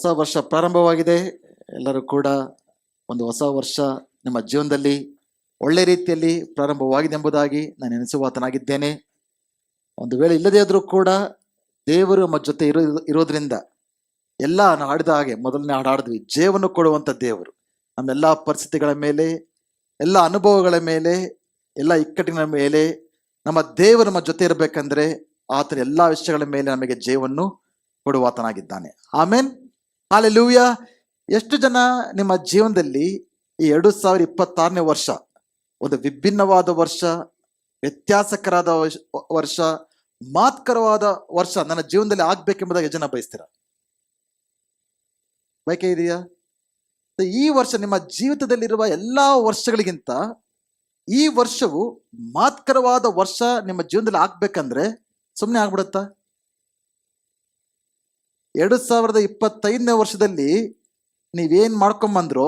ಹೊಸ ವರ್ಷ ಪ್ರಾರಂಭವಾಗಿದೆ. ಎಲ್ಲರೂ ಕೂಡ ಒಂದು ಹೊಸ ವರ್ಷ ನಿಮ್ಮ ಜೀವನದಲ್ಲಿ ಒಳ್ಳೆ ರೀತಿಯಲ್ಲಿ ಪ್ರಾರಂಭವಾಗಿದೆ ಎಂಬುದಾಗಿ ನಾನು ಎನಿಸುವಾತನಾಗಿದ್ದೇನೆ. ಒಂದು ವೇಳೆ ಇಲ್ಲದೇ ಇದ್ರೂ ಕೂಡ ದೇವರು ನಮ್ಮ ಜೊತೆ ಇರೋದ್ರಿಂದ ಎಲ್ಲ ನಾವು ಹಾಡಿದ ಹಾಗೆ ಮೊದಲನೇ ಹಾಡು ಹಾಡಿದ್ವಿ, ಜೀವನ ಕೊಡುವಂಥ ದೇವರು ನಮ್ಮೆಲ್ಲ ಪರಿಸ್ಥಿತಿಗಳ ಮೇಲೆ, ಎಲ್ಲ ಅನುಭವಗಳ ಮೇಲೆ, ಎಲ್ಲ ಇಕ್ಕಟ್ಟಿನ ಮೇಲೆ ನಮ್ಮ ದೇವರು ನಮ್ಮ ಜೊತೆ ಇರಬೇಕಂದ್ರೆ ಆತನ ಎಲ್ಲ ವಿಷಯಗಳ ಮೇಲೆ ನಮಗೆ ಜೀವವನ್ನು ಕೊಡುವಾತನಾಗಿದ್ದಾನೆ. ಆಮೇನ್, ಹಾಲೆಲೂಯ. ಎಷ್ಟು ಜನ ನಿಮ್ಮ ಜೀವನದಲ್ಲಿ ಈ 2026ನೇ ವರ್ಷ ಒಂದು ವಿಭಿನ್ನವಾದ ವರ್ಷ, ವ್ಯತ್ಯಾಸಕರಾದ ವರ್ಷ, ಮಾತ್ಕರವಾದ ವರ್ಷ ನನ್ನ ಜೀವನದಲ್ಲಿ ಆಗ್ಬೇಕೆಂಬುದಾಗಿ ಜನ ಬಯಸ್ತೀರ? ಬಯಕೆ ಇದೆಯಾ? ಈ ವರ್ಷ ನಿಮ್ಮ ಜೀವಿತದಲ್ಲಿರುವ ಎಲ್ಲಾ ವರ್ಷಗಳಿಗಿಂತ ಈ ವರ್ಷವು ಮಾತ್ಕರವಾದ ವರ್ಷ ನಿಮ್ಮ ಜೀವನದಲ್ಲಿ ಆಗ್ಬೇಕಂದ್ರೆ ಸುಮ್ಮನೆ ಆಗ್ಬಿಡುತ್ತಾ? 2025ನೇ ವರ್ಷದಲ್ಲಿ ನೀವೇನ್ ಮಾಡ್ಕೊಂಡ್ಬಂದ್ರೋ,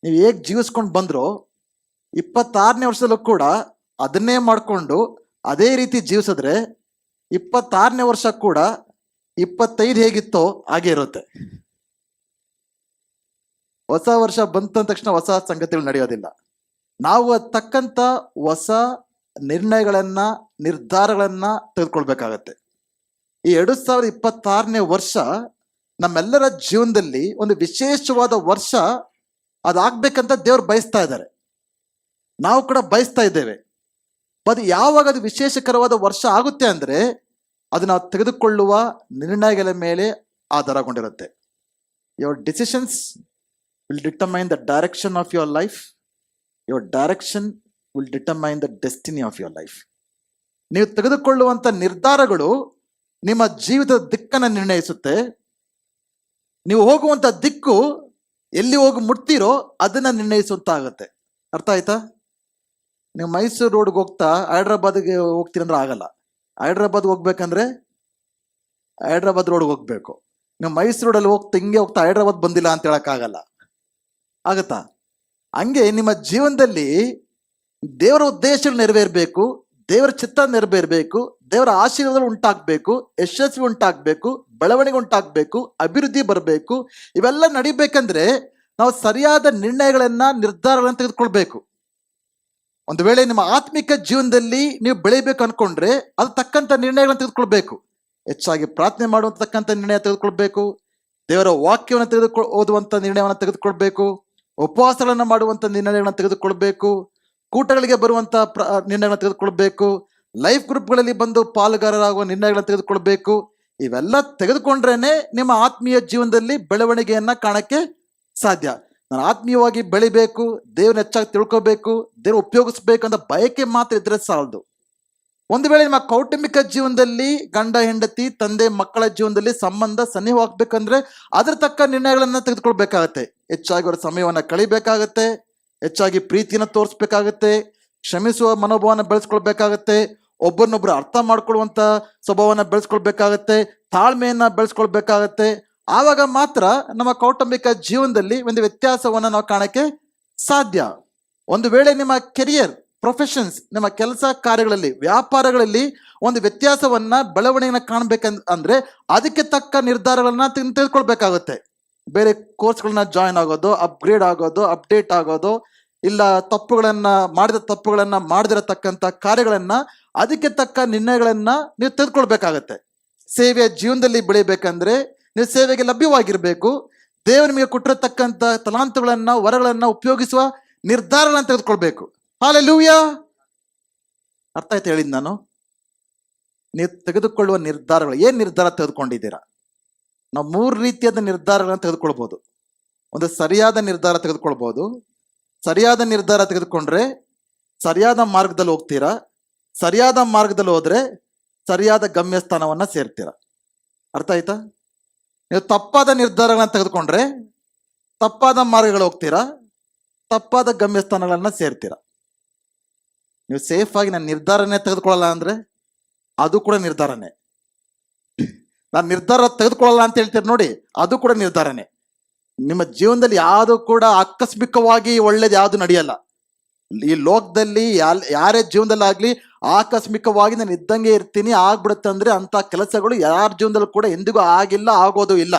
ನೀವು ಹೇಗೆ ಜೀವಿಸ್ಕೊಂಡು ಬಂದ್ರೋ, 26ನೇ ವರ್ಷದಲ್ಲೂ ಕೂಡ ಅದನ್ನೇ ಮಾಡಿಕೊಂಡು ಅದೇ ರೀತಿ ಜೀವಿಸಿದ್ರೆ 26ನೇ ವರ್ಷ ಕೂಡ 25 ಹೇಗಿತ್ತೋ ಹಾಗೆ ಇರುತ್ತೆ. ಹೊಸ ವರ್ಷ ಬಂತ ತಕ್ಷಣ ಹೊಸ ಸಂಗತಿಗಳು ನಡೆಯೋದಿಲ್ಲ. ನಾವು ತಕ್ಕಂತ ಹೊಸ ನಿರ್ಧಾರಗಳನ್ನ ತೆಗೆದುಕೊಳ್ಬೇಕಾಗತ್ತೆ. ಈ 2026ನೇ ವರ್ಷ ನಮ್ಮೆಲ್ಲರ ಜೀವನದಲ್ಲಿ ಒಂದು ವಿಶೇಷವಾದ ವರ್ಷ ಅದಾಗ್ಬೇಕಂತ ದೇವ್ರು ಬಯಸ್ತಾ ಇದ್ದಾರೆ, ನಾವು ಕೂಡ ಬಯಸ್ತಾ ಇದ್ದೇವೆ. ಅದು ಯಾವಾಗ ಅದು ವಿಶೇಷಕರವಾದ ವರ್ಷ ಆಗುತ್ತೆ ಅಂದ್ರೆ ಅದು ನಾವು ತೆಗೆದುಕೊಳ್ಳುವ ನಿರ್ಣಯಗಳ ಮೇಲೆ ಆಧಾರಗೊಂಡಿರುತ್ತೆ. Your decisions will determine the direction of your life. Your direction will determine the destiny of your life. ನೀವು ತೆಗೆದುಕೊಳ್ಳುವಂಥ ನಿರ್ಧಾರಗಳು ನಿಮ್ಮ ಜೀವಿತದ ದಿಕ್ಕನ್ನು ನಿರ್ಣಯಿಸುತ್ತೆ. ನೀವು ಹೋಗುವಂಥ ದಿಕ್ಕು ಎಲ್ಲಿ ಹೋಗಿ ಮುಟ್ತೀರೋ ಅದನ್ನ ನಿರ್ಣಯಿಸುವಂತ ಆಗುತ್ತೆ. ಅರ್ಥ ಆಯ್ತಾ? ನೀವು ಮೈಸೂರು ರೋಡ್ಗೆ ಹೋಗ್ತಾ ಹೈದ್ರಾಬಾದ್ಗೆ ಹೋಗ್ತೀರಂದ್ರೆ ಆಗಲ್ಲ. ಹೈದ್ರಾಬಾದ್ ಹೋಗ್ಬೇಕಂದ್ರೆ ಹೈದ್ರಾಬಾದ್ ರೋಡ್ಗೆ ಹೋಗ್ಬೇಕು. ನೀವು ಮೈಸೂರು ರೋಡಲ್ಲಿ ಹಿಂಗೆ ಹೋಗ್ತಾ ಹೈದ್ರಾಬಾದ್ ಬಂದಿಲ್ಲ ಅಂತ ಹೇಳಕ್ಕಾಗಲ್ಲ, ಆಗತ್ತಾ? ಹಂಗೆ ನಿಮ್ಮ ಜೀವನದಲ್ಲಿ ದೇವರ ಉದ್ದೇಶಗಳು ನೆರವೇರಬೇಕು, ದೇವರ ಚಿತ್ತ ನೆರವೇರಬೇಕು, ದೇವರ ಆಶೀರ್ವಾದ ಉಂಟಾಗಬೇಕು, ಯಶಸ್ವಿ ಉಂಟಾಗಬೇಕು, ಬೆಳವಣಿಗೆ ಉಂಟಾಗಬೇಕು, ಅಭಿವೃದ್ಧಿ ಬರಬೇಕು. ಇವೆಲ್ಲ ನಡಿಬೇಕಂದ್ರೆ ನಾವು ಸರಿಯಾದ ನಿರ್ಧಾರಗಳನ್ನು ತೆಗೆದುಕೊಳ್ಬೇಕು. ಒಂದು ವೇಳೆ ನಿಮ್ಮ ಆತ್ಮಿಕ ಜೀವನದಲ್ಲಿ ನೀವು ಬೆಳಿಬೇಕು ಅನ್ಕೊಂಡ್ರೆ ಅದು ತಕ್ಕಂಥ ನಿರ್ಣಯಗಳನ್ನು ತೆಗೆದುಕೊಳ್ಬೇಕು. ಹೆಚ್ಚಾಗಿ ಪ್ರಾರ್ಥನೆ ಮಾಡುವಂತಕ್ಕಂಥ ನಿರ್ಣಯ ತೆಗೆದುಕೊಳ್ಬೇಕು, ದೇವರ ವಾಕ್ಯವನ್ನು ಓದುವಂತ ನಿರ್ಣಯವನ್ನು ತೆಗೆದುಕೊಳ್ಬೇಕು, ಉಪವಾಸಗಳನ್ನು ಮಾಡುವಂತ ನಿರ್ಣಯಗಳನ್ನು ತೆಗೆದುಕೊಳ್ಬೇಕು, ಕೂಟಗಳಿಗೆ ಬರುವಂತ ನಿರ್ಣಯಗಳನ್ನು ತೆಗೆದುಕೊಳ್ಬೇಕು, ಲೈಫ್ ಗ್ರೂಪ್ಗಳಲ್ಲಿ ಬಂದು ಪಾಲುಗಾರರಾಗುವ ನಿರ್ಣಯಗಳನ್ನು ತೆಗೆದುಕೊಳ್ಬೇಕು. ಇವೆಲ್ಲ ತೆಗೆದುಕೊಂಡ್ರೇನೆ ನಿಮ್ಮ ಆತ್ಮೀಯ ಜೀವನದಲ್ಲಿ ಬೆಳವಣಿಗೆಯನ್ನ ಕಾಣಕ್ಕೆ ಸಾಧ್ಯ. ನಾನು ಆತ್ಮೀಯವಾಗಿ ಬೆಳಿಬೇಕು, ದೇವ್ರನ್ನ ಹೆಚ್ಚಾಗಿ ತಿಳ್ಕೋಬೇಕು, ದೇವ್ರ ಉಪಯೋಗಿಸ್ಬೇಕು ಅಂತ ಬಯಕೆ ಮಾತ್ರ ಇದ್ರೆ ಸಾಲದು. ಒಂದು ವೇಳೆ ನಿಮ್ಮ ಕೌಟುಂಬಿಕ ಜೀವನದಲ್ಲಿ ಗಂಡ ಹೆಂಡತಿ ತಂದೆ ಮಕ್ಕಳ ಜೀವನದಲ್ಲಿ ಸಂಬಂಧ ಸನ್ನಿಹವಾಗಬೇಕಂದ್ರೆ ಅದ್ರ ತಕ್ಕ ನಿರ್ಣಯಗಳನ್ನ ತೆಗೆದುಕೊಳ್ಬೇಕಾಗತ್ತೆ. ಹೆಚ್ಚಾಗಿ ಅವರ ಸಮಯವನ್ನ ಕಳಿಬೇಕಾಗತ್ತೆ, ಹೆಚ್ಚಾಗಿ ಪ್ರೀತಿನ ತೋರಿಸ್ಬೇಕಾಗತ್ತೆ, ಕ್ಷಮಿಸುವ ಮನೋಭಾವನ ಬೆಳೆಸ್ಕೊಳ್ಬೇಕಾಗತ್ತೆ, ಒಬ್ಬರನ್ನೊಬ್ರು ಅರ್ಥ ಮಾಡ್ಕೊಳ್ಳುವಂತ ಸ್ವಭಾವನ ಬೆಳೆಸ್ಕೊಳ್ಬೇಕಾಗತ್ತೆ, ತಾಳ್ಮೆಯನ್ನ ಬೆಳೆಸ್ಕೊಳ್ಬೇಕಾಗತ್ತೆ. ಆವಾಗ ಮಾತ್ರ ನಮ್ಮ ಕೌಟುಂಬಿಕ ಜೀವನದಲ್ಲಿ ಒಂದು ವ್ಯತ್ಯಾಸವನ್ನ ನಾವು ಕಾಣಕ್ಕೆ ಸಾಧ್ಯ. ಒಂದು ವೇಳೆ ನಿಮ್ಮ ಕೆರಿಯರ್, ಪ್ರೊಫೆಷನ್ಸ್, ನಿಮ್ಮ ಕೆಲಸ ಕಾರ್ಯಗಳಲ್ಲಿ, ವ್ಯಾಪಾರಗಳಲ್ಲಿ ಒಂದು ವ್ಯತ್ಯಾಸವನ್ನ ಬೆಳವಣಿಗೆನ ಕಾಣ್ಬೇಕಂದ್ರೆ ಅದಕ್ಕೆ ತಕ್ಕ ನಿರ್ಧಾರಗಳನ್ನ ತೆಗೆದುಕೊಳ್ಬೇಕಾಗುತ್ತೆ. ಬೇರೆ ಕೋರ್ಸ್ಗಳನ್ನ ಜಾಯಿನ್ ಆಗೋದು, ಅಪ್ಗ್ರೇಡ್ ಆಗೋದು, ಅಪ್ಡೇಟ್ ಆಗೋದು, ಇಲ್ಲ ಮಾಡಿದ ತಪ್ಪುಗಳನ್ನ ಮಾಡದಿರತಕ್ಕಂಥ ಕಾರ್ಯಗಳನ್ನ ಅದಕ್ಕೆ ತಕ್ಕ ನಿರ್ಣಯಗಳನ್ನ ನೀವು ತೆಗೆದುಕೊಳ್ಬೇಕಾಗತ್ತೆ. ಸೇವೆಯ ಜೀವನದಲ್ಲಿ ಬೆಳಿಬೇಕಂದ್ರೆ ನೀವು ಸೇವೆಗೆ ಲಭ್ಯವಾಗಿರ್ಬೇಕು. ದೇವರು ನಿಮಗೆ ಕೊಟ್ಟಿರತಕ್ಕಂಥ ತಲಾಂತುಗಳನ್ನ, ವರಗಳನ್ನ ಉಪಯೋಗಿಸುವ ನಿರ್ಧಾರಗಳನ್ನ ತೆಗೆದುಕೊಳ್ಬೇಕು. ಹಾಲೆಲೂಯ. ಅರ್ಥ ಆಯ್ತು ಹೇಳಿದ್ ನಾನು? ನೀವು ತೆಗೆದುಕೊಳ್ಳುವ ನಿರ್ಧಾರಗಳು, ಏನ್ ನಿರ್ಧಾರ ತೆಗೆದುಕೊಂಡಿದ್ದೀರಾ? ನಾವು 3 ರೀತಿಯಾದ ನಿರ್ಧಾರಗಳನ್ನು ತೆಗೆದುಕೊಳ್ಬಹುದು. ಒಂದು ಸರಿಯಾದ ನಿರ್ಧಾರ ತೆಗೆದುಕೊಳ್ಬಹುದು. ಸರಿಯಾದ ನಿರ್ಧಾರ ತೆಗೆದುಕೊಂಡ್ರೆ ಸರಿಯಾದ ಮಾರ್ಗದಲ್ಲಿ ಹೋಗ್ತೀರಾ. ಸರಿಯಾದ ಮಾರ್ಗದಲ್ಲಿ ಹೋದ್ರೆ ಸರಿಯಾದ ಗಮ್ಯಸ್ಥಾನವನ್ನ ಸೇರ್ತೀರಾ. ಅರ್ಥ ಆಯ್ತಾ? ನೀವು ತಪ್ಪಾದ ನಿರ್ಧಾರಗಳನ್ನ ತೆಗೆದುಕೊಂಡ್ರೆ ತಪ್ಪಾದ ಮಾರ್ಗಗಳು ಹೋಗ್ತೀರಾ, ತಪ್ಪಾದ ಗಮ್ಯಸ್ಥಾನಗಳನ್ನ ಸೇರ್ತೀರಾ. ನೀವು ಸೇಫ್ ಆಗಿ ನಾನು ನಿರ್ಧಾರನೇ ತೆಗೆದುಕೊಳ್ಳಲ್ಲ ಅಂದ್ರೆ ಅದು ಕೂಡ ನಿರ್ಧಾರನೇ. ನಾನು ನಿರ್ಧಾರ ತೆಗೆದುಕೊಳ್ಳಲ್ಲ ಅಂತ ಹೇಳ್ತೀರಿ ನೋಡಿ, ಅದು ಕೂಡ ನಿರ್ಧಾರನೇ. ನಿಮ್ಮ ಜೀವನದಲ್ಲಿ ಯಾವುದು ಕೂಡ ಆಕಸ್ಮಿಕವಾಗಿ ಒಳ್ಳೇದು ಯಾವುದು ನಡೆಯಲ್ಲ. ಈ ಲೋಕದಲ್ಲಿ ಯಾರೇ ಜೀವನದಲ್ಲಾಗ್ಲಿ ಆಕಸ್ಮಿಕವಾಗಿ ನಾನು ಇದ್ದಂಗೆ ಇರ್ತೀನಿ ಆಗ್ಬಿಡುತ್ತೆ ಅಂದ್ರೆ ಅಂತ ಕೆಲಸಗಳು ಯಾರ ಜೀವನದಲ್ಲೂ ಕೂಡ ಎಂದಿಗೂ ಆಗಿಲ್ಲ, ಆಗೋದು ಇಲ್ಲ.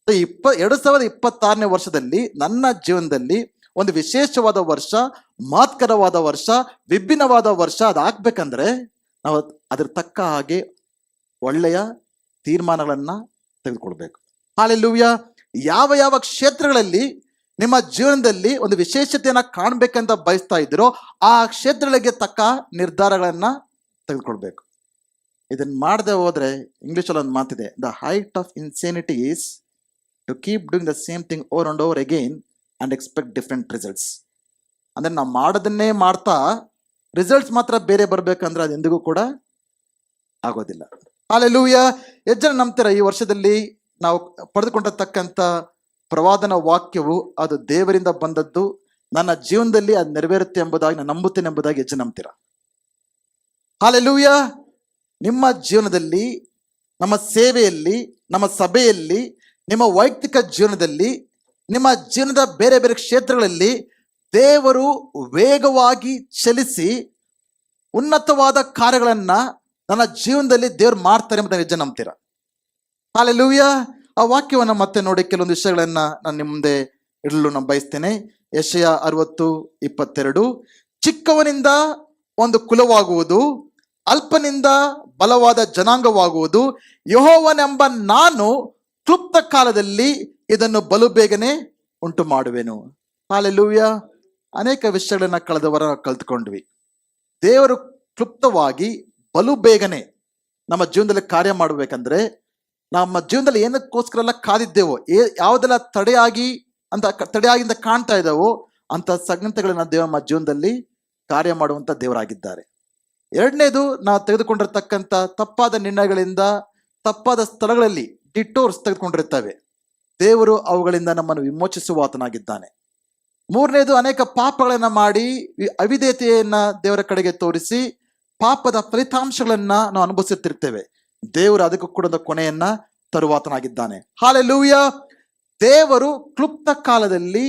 2026ನೇ ವರ್ಷದಲ್ಲಿ ನನ್ನ ಜೀವನದಲ್ಲಿ ಒಂದು ವಿಶೇಷವಾದ ವರ್ಷ, ಮಹತ್ಕರವಾದ ವರ್ಷ, ವಿಭಿನ್ನವಾದ ವರ್ಷ ಅದಾಗಬೇಕಂದ್ರೆ ನಾವು ಅದ್ರ ತಕ್ಕ ಹಾಗೆ ಒಳ್ಳೆಯ ತೀರ್ಮಾನಗಳನ್ನ ತೆಗೆದುಕೊಳ್ಬೇಕು. ಹಾಲೆಲೂಯಾ. ಯಾವ ಯಾವ ಕ್ಷೇತ್ರಗಳಲ್ಲಿ ನಿಮ್ಮ ಜೀವನದಲ್ಲಿ ಒಂದು ವಿಶೇಷತೆಯನ್ನ ಕಾಣ್ಬೇಕಂತ ಬಯಸ್ತಾ ಇದ್ದೀರೋ ಆ ಕ್ಷೇತ್ರಗಳಿಗೆ ತಕ್ಕ ನಿರ್ಧಾರಗಳನ್ನ ತೆಗೆದುಕೊಳ್ಬೇಕು. ಇದನ್ನ ಮಾಡದೆ ಹೋದ್ರೆ ಇಂಗ್ಲಿಷಲ್ಲಿ ಒಂದು ಮಾತಿದೆ, the height of insanity is to keep doing the same thing over and over again and expect different results. ಅಂದ್ರೆ ನಾವು ಮಾಡೋದನ್ನೇ ಮಾಡ್ತಾ ರಿಸಲ್ಟ್ಸ್ ಮಾತ್ರ ಬೇರೆ ಬರ್ಬೇಕಂದ್ರೆ ಅದು ಎಂದಿಗೂ ಕೂಡ ಆಗೋದಿಲ್ಲ. ಹಾಲೆಲೂಯಾ. ಎಷ್ಟು ಜನ ನಂಬ್ತೀರಾ ಈ ವರ್ಷದಲ್ಲಿ ನಾವು ಪಡೆದುಕೊಂಡಿರ್ತಕ್ಕಂಥ ಪ್ರವಾದನ ವಾಕ್ಯವು ಅದು ದೇವರಿಂದ ಬಂದದ್ದು, ನನ್ನ ಜೀವನದಲ್ಲಿ ಅದು ನೆರವೇರುತ್ತೆ ಎಂಬುದಾಗಿ ನಾನು ನಂಬುತ್ತೇನೆ ಎಂಬುದಾಗಿ ಹೆಚ್ಚು ನಂಬ್ತೀರಾ? ಹಾಲೆಲೂಯಾ. ನಿಮ್ಮ ಜೀವನದಲ್ಲಿ, ನಮ್ಮ ಸೇವೆಯಲ್ಲಿ, ನಮ್ಮ ಸಭೆಯಲ್ಲಿ, ನಿಮ್ಮ ವೈಯಕ್ತಿಕ ಜೀವನದಲ್ಲಿ, ನಿಮ್ಮ ಜೀವನದ ಬೇರೆ ಬೇರೆ ಕ್ಷೇತ್ರಗಳಲ್ಲಿ ದೇವರು ವೇಗವಾಗಿ ಚಲಿಸಿ ಉನ್ನತವಾದ ಕಾರ್ಯಗಳನ್ನ ನನ್ನ ಜೀವನದಲ್ಲಿ ದೇವ್ರು ಮಾಡ್ತಾರೆ ಎಂಬುದನ್ನು ಹೆಚ್ಚು ನಂಬ್ತೀರಾ? ಹಾಲೆಲೂಯಾ. ಆ ವಾಕ್ಯವನ್ನು ಮತ್ತೆ ನೋಡಿ ಕೆಲವೊಂದು ವಿಷಯಗಳನ್ನ ನಾನು ನಿಮ್ಮ ಮುಂದೆ ಇಡಲು ನಾನು ಬಯಸ್ತೇನೆ. ಯೆಶಯ 60:22, ಚಿಕ್ಕವನಿಂದ ಒಂದು ಕುಲವಾಗುವುದು, ಅಲ್ಪನಿಂದ ಬಲವಾದ ಜನಾಂಗವಾಗುವುದು, ಯೆಹೋವನೆಂಬ ನಾನು ಕ್ಲುಪ್ತ ಕಾಲದಲ್ಲಿ ಇದನ್ನು ಬಲು ಬೇಗನೆ ಉಂಟು ಮಾಡುವೆನು. ಹಾಲೆಲೂಯಾ. ಅನೇಕ ವಿಷಯಗಳನ್ನ ಕಳೆದ ವಾರ ಕಲ್ತ್ಕೊಂಡ್ವಿ. ದೇವರು ಕ್ಲುಪ್ತವಾಗಿ ಬಲು ಬೇಗನೆ ನಮ್ಮ ಜೀವನದಲ್ಲಿ ಕಾರ್ಯ ಮಾಡಬೇಕಂದ್ರೆ ನಮ್ಮ ಜೀವನದಲ್ಲಿ ಏನಕ್ಕೋಸ್ಕರ ಎಲ್ಲ ಕಾದಿದ್ದೇವೋ, ಯಾವುದೆಲ್ಲ ತಡೆಯಾಗಿಂದ ಕಾಣ್ತಾ ಇದ್ದಾವೋ ಅಂತ ಸಂಗತಿಗಳನ್ನ ದೇವ ನಮ್ಮ ಜೀವನದಲ್ಲಿ ಕಾರ್ಯ ಮಾಡುವಂತ ದೇವರಾಗಿದ್ದಾರೆ. ಎರಡನೇದು, ನಾವು ತೆಗೆದುಕೊಂಡಿರ್ತಕ್ಕಂಥ ತಪ್ಪಾದ ನಿರ್ಣಯಗಳಿಂದ ತಪ್ಪಾದ ಸ್ಥಳಗಳಲ್ಲಿ ಡಿಟೋರ್ಸ್ ತೆಗೆದುಕೊಂಡಿರ್ತವೆ, ದೇವರು ಅವುಗಳಿಂದ ನಮ್ಮನ್ನು ವಿಮೋಚಿಸುವ ಆತನಾಗಿದ್ದಾನೆ. ಮೂರನೇದು, ಅನೇಕ ಪಾಪಗಳನ್ನ ಮಾಡಿ ಅವಿಧೇಯತೆಯನ್ನ ದೇವರ ಕಡೆಗೆ ತೋರಿಸಿ ಪಾಪದ ಫಲಿತಾಂಶಗಳನ್ನ ನಾವು ಅನುಭವಿಸುತ್ತಿರ್ತೇವೆ. ದೇವರು ಅದಕ್ಕೂ ಕೂಡ ಒಂದು ಕೊನೆಯನ್ನ ತರುವಾತನಾಗಿದ್ದಾನೆ. ಹಾಲೆಲೂಯಾ. ದೇವರು ಕ್ಲುಪ್ತ ಕಾಲದಲ್ಲಿ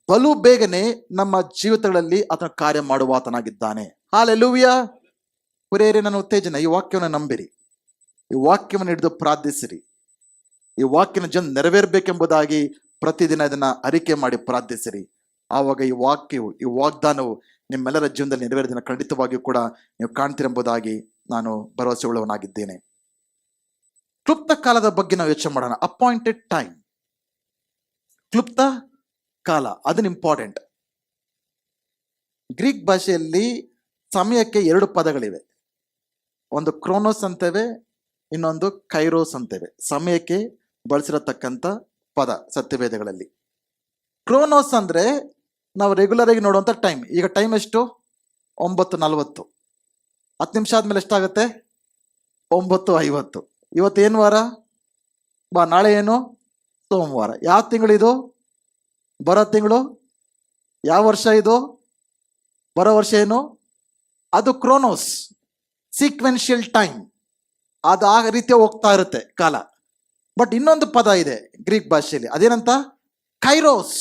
ಬಲು ಬೇಗನೆ ನಮ್ಮ ಜೀವಿತಗಳಲ್ಲಿ ಆತನ ಕಾರ್ಯ ಮಾಡುವಾತನಾಗಿದ್ದಾನೆ. ಹಾಲೆಲೂಯಾ. ಪ್ರಿಯರೇ, ನನ್ನ ಉತ್ತೇಜನ, ಈ ವಾಕ್ಯವನ್ನು ನಂಬಿರಿ, ಈ ವಾಕ್ಯವನ್ನು ಹಿಡಿದು ಪ್ರಾರ್ಥಿಸಿರಿ. ಈ ವಾಕ್ಯನ ಜನ ನೆರವೇರ್ಬೇಕೆಂಬುದಾಗಿ ಪ್ರತಿದಿನ ಇದನ್ನ ಅರಿಕೆ ಮಾಡಿ ಪ್ರಾರ್ಥಿಸಿರಿ. ಆವಾಗ ಈ ವಾಕ್ಯವು, ಈ ವಾಗ್ದಾನವು ನಿಮ್ಮೆಲ್ಲರ ಜೀವನದಲ್ಲಿ ನೆರವೇರಿದ ಖಂಡಿತವಾಗಿಯೂ ಕೂಡ ನೀವು ಕಾಣ್ತಿರೆಂಬುದಾಗಿ ನಾನು ಭರವಸೆ ಉಳ್ಳವನಾಗಿದ್ದೇನೆ. ಕ್ಲುಪ್ತ ಕಾಲದ ಬಗ್ಗೆ ನಾವು ಯೋಚನೆ ಮಾಡೋಣ. ಅಪಾಯಿಂಟೆಡ್ ಟೈಮ್, ಕ್ಲುಪ್ತ ಕಾಲ, ಅದನ್ನ ಇಂಪಾರ್ಟೆಂಟ್. ಗ್ರೀಕ್ ಭಾಷೆಯಲ್ಲಿ ಸಮಯಕ್ಕೆ 2 ಪದಗಳಿವೆ. ಒಂದು ಕ್ರೋನೋಸ್ ಅಂತೇವೆ, ಇನ್ನೊಂದು ಕೈರೋಸ್ ಅಂತೇವೆ. ಸಮಯಕ್ಕೆ ಬಳಸಿರತಕ್ಕಂಥ ಪದ ಸತ್ಯವೇದಗಳಲ್ಲಿ. ಕ್ರೋನೋಸ್ ಅಂದ್ರೆ ನಾವು ರೆಗ್ಯುಲರ್ ಆಗಿ ನೋಡುವಂಥ ಟೈಮ್. ಈಗ ಟೈಮ್ ಎಷ್ಟು? 9:40. 10 ನಿಮಿಷ ಆದ್ಮೇಲೆ ಎಷ್ಟಾಗುತ್ತೆ? 9:50. ಇವತ್ತು ಏನು ವಾರ? ನಾಳೆ ಏನು? ಸೋಮವಾರ. ಯಾವ ತಿಂಗಳಿದು? ಬರೋ ತಿಂಗಳು. ಯಾವ ವರ್ಷ ಇದು? ಬರೋ ವರ್ಷ ಏನು? ಅದು ಕ್ರೋನೋಸ್, ಸೀಕ್ವೆನ್ಷಿಯಲ್ ಟೈಮ್. ಅದು ಆ ರೀತಿ ಹೋಗ್ತಾ ಇರುತ್ತೆ ಕಾಲ. ಬಟ್ ಇನ್ನೊಂದು ಪದ ಇದೆ ಗ್ರೀಕ್ ಭಾಷೆಯಲ್ಲಿ, ಅದೇನಂತ? ಕೈರೋಸ್.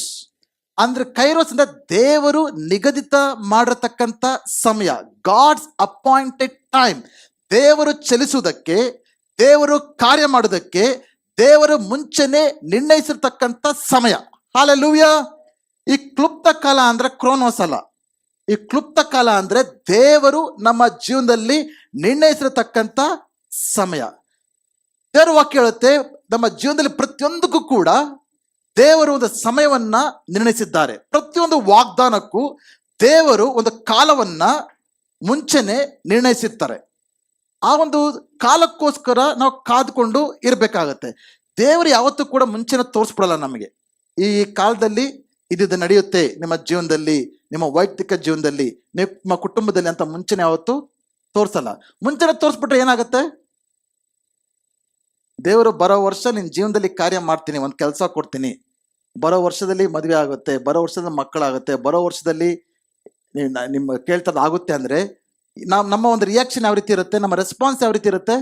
ಅಂದ್ರೆ ಕೈರೋಸ್ ಅಂದ್ರೆ ದೇವರು ನಿಗದಿತ ಮಾಡಿರತಕ್ಕಂಥ ಸಮಯ, ಗಾಡ್ಸ್ ಅಪಾಯಿಂಟೆಡ್ ಟೈಮ್. ದೇವರು ಚಲಿಸುವುದಕ್ಕೆ, ದೇವರು ಕಾರ್ಯ ಮಾಡೋದಕ್ಕೆ ದೇವರು ಮುಂಚೆನೆ ನಿರ್ಣಯಿಸಿರ್ತಕ್ಕಂಥ ಸಮಯ. ಹಾಲೆಲೂಯಾ. ಈ ಕ್ಲುಪ್ತ ಕಾಲ ಅಂದ್ರೆ ಕ್ರೋನೋಸ್ ಅಲ್ಲ. ಈ ಕ್ಲುಪ್ತ ಕಾಲ ಅಂದ್ರೆ ದೇವರು ನಮ್ಮ ಜೀವನದಲ್ಲಿ ನಿರ್ಣಯಿಸಿರತಕ್ಕಂಥ ಸಮಯ. ದೇವರ ವಾಕ್ಯ ಹೇಳುತ್ತೆ, ನಮ್ಮ ಜೀವನದಲ್ಲಿ ಪ್ರತಿಯೊಂದಕ್ಕೂ ಕೂಡ ದೇವರು ಒಂದು ಸಮಯವನ್ನ ನಿರ್ಣಯಿಸಿದ್ದಾರೆ. ಪ್ರತಿಯೊಂದು ವಾಗ್ದಾನಕ್ಕೂ ದೇವರು ಒಂದು ಕಾಲವನ್ನ ಮುಂಚೆನೆ ನಿರ್ಣಯಿಸಿರ್ತಾರೆ. ಆ ಒಂದು ಕಾಲಕ್ಕೋಸ್ಕರ ನಾವು ಕಾದ್ಕೊಂಡು ಇರಬೇಕಾಗತ್ತೆ. ದೇವರು ಯಾವತ್ತೂ ಕೂಡ ಮುಂಚೆನೆ ತೋರಿಸ್ಬಿಡಲ್ಲ ನಮಗೆ. ಈ ಕಾಲದಲ್ಲಿ ಇದು ನಡೆಯುತ್ತೆ ನಿಮ್ಮ ಜೀವನದಲ್ಲಿ, ನಿಮ್ಮ ವೈಯಕ್ತಿಕ ಜೀವನದಲ್ಲಿ, ನಿಮ್ಮ ಕುಟುಂಬದಲ್ಲಿ ಅಂತ ಮುಂಚೆನೆ ಯಾವತ್ತು ತೋರಿಸಲ್ಲ. ಮುಂಚೆನೆ ತೋರಿಸ್ಬಿಟ್ರೆ ಏನಾಗುತ್ತೆ? ದೇವರು ಬರೋ ವರ್ಷ ನಿನ್ನ ಜೀವನದಲ್ಲಿ ಕಾರ್ಯ ಮಾಡ್ತೀನಿ, ಒಂದು ಕೆಲಸ ಕೊಡ್ತೀನಿ, ಬರೋ ವರ್ಷದಲ್ಲಿ ಮದುವೆ ಆಗುತ್ತೆ, ಬರೋ ವರ್ಷದಲ್ಲಿ ಮಕ್ಕಳಾಗುತ್ತೆ, ಬರೋ ವರ್ಷದಲ್ಲಿ ನಿಮ್ಮ ಕೇಳ್ತದ ಆಗುತ್ತೆ ಅಂದ್ರೆ ನಮ್ಮ ಒಂದು ರಿಯಾಕ್ಷನ್ ಯಾವ ರೀತಿ ಇರುತ್ತೆ? ನಮ್ಮ ರೆಸ್ಪಾನ್ಸ್ ಯಾವ ರೀತಿ ಇರುತ್ತೆ?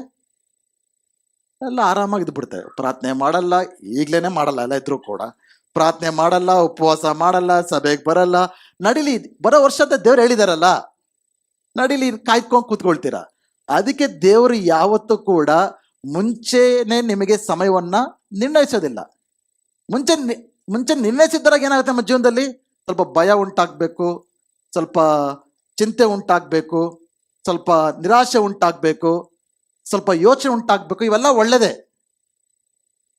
ಎಲ್ಲ ಆರಾಮಾಗಿ ಇದ್ಬಿಡ್ತೇವೆ. ಪ್ರಾರ್ಥನೆ ಮಾಡಲ್ಲ, ಈಗ್ಲೇನೆ ಮಾಡಲ್ಲ, ಎಲ್ಲ ಇದ್ರು ಕೂಡ ಪ್ರಾರ್ಥನೆ ಮಾಡಲ್ಲ, ಉಪವಾಸ ಮಾಡಲ್ಲ, ಸಭೆಗೆ ಬರಲ್ಲ. ನಡಿಲಿ, ಬರೋ ವರ್ಷದ ದೇವ್ರು ಹೇಳಿದಾರಲ್ಲ, ನಡಿಲಿ, ಕಾಯ್ಕೊಂಡು ಕೂತ್ಕೊಳ್ತೀರಾ. ಅದಕ್ಕೆ ದೇವರು ಯಾವತ್ತೂ ಕೂಡ ಮುಂಚೆನೆ ನಿಮಗೆ ಸಮಯವನ್ನ ನಿರ್ಣಯಿಸೋದಿಲ್ಲ. ಮುಂಚೆ ನಿರ್ಣಯಿಸಿದ್ದಾಗ ಏನಾಗುತ್ತೆ ನಮ್ಮ ಜೀವನದಲ್ಲಿ? ಸ್ವಲ್ಪ ಭಯ ಉಂಟಾಗಬೇಕು, ಸ್ವಲ್ಪ ಚಿಂತೆ ಉಂಟಾಗಬೇಕು, ಸ್ವಲ್ಪ ನಿರಾಶೆ ಉಂಟಾಗಬೇಕು, ಸ್ವಲ್ಪ ಯೋಚನೆ ಉಂಟಾಗಬೇಕು. ಇವೆಲ್ಲ ಒಳ್ಳೆಯದೇ,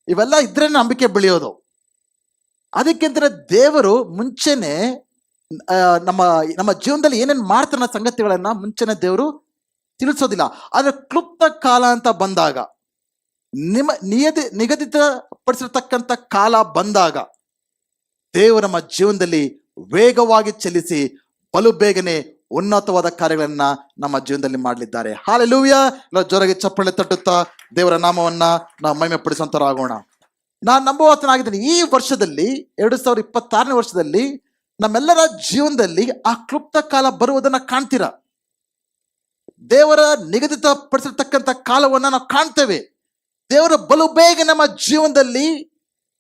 ಇವೆಲ್ಲ ಇದ್ರೆ ನಂಬಿಕೆ ಬೆಳೆಯೋದು. ಅದಕ್ಕಿಂತ ದೇವರು ಮುಂಚೆನೆ ನಮ್ಮ ನಮ್ಮ ಜೀವನದಲ್ಲಿ ಏನೇನು ಮಾಡ್ತಾರ ಸಂಗತಿಗಳನ್ನ ಮುಂಚೆನೆ ದೇವರು ತಿಳಿಸೋದಿಲ್ಲ. ಆದ್ರೆ ಕ್ಲುಪ್ತ ಕಾಲ ಅಂತ ಬಂದಾಗ, ನಿಗದಿತ ಪಡಿಸಿರ್ತಕ್ಕಂಥ ಕಾಲ ಬಂದಾಗ ದೇವರು ನಮ್ಮ ಜೀವನದಲ್ಲಿ ವೇಗವಾಗಿ ಚಲಿಸಿ ಬಲು ಬೇಗನೆ ಉನ್ನತವಾದ ಕಾರ್ಯಗಳನ್ನ ನಮ್ಮ ಜೀವನದಲ್ಲಿ ಮಾಡಲಿದ್ದಾರೆ. ಹಾಲೆಲೂಯಾ! ಜೋರಾಗಿ ಚಪ್ಪಳೆ ತಟ್ಟುತ್ತಾ ದೇವರ ನಾಮವನ್ನ ನಾವು ಮಹಿಮೆ ಪಡಿಸುವಂತರಾಗೋಣ. ನಾನು ನಂಬುವತನಾಗಿದ್ದೀನಿ, ಈ ವರ್ಷದಲ್ಲಿ 2026ನೇ ವರ್ಷದಲ್ಲಿ ನಮ್ಮೆಲ್ಲರ ಜೀವನದಲ್ಲಿ ಆ ಕ್ಲುಪ್ತ ಕಾಲ ಬರುವುದನ್ನ ಕಾಣ್ತೀರಾ. ದೇವರ ನಿಗದಿತ ಪಡಿಸಿರ್ತಕ್ಕಂಥ ಕಾಲವನ್ನ ನಾವು ಕಾಣ್ತೇವೆ. ದೇವರ ಬಲು ಬೇಗ ನಮ್ಮ ಜೀವನದಲ್ಲಿ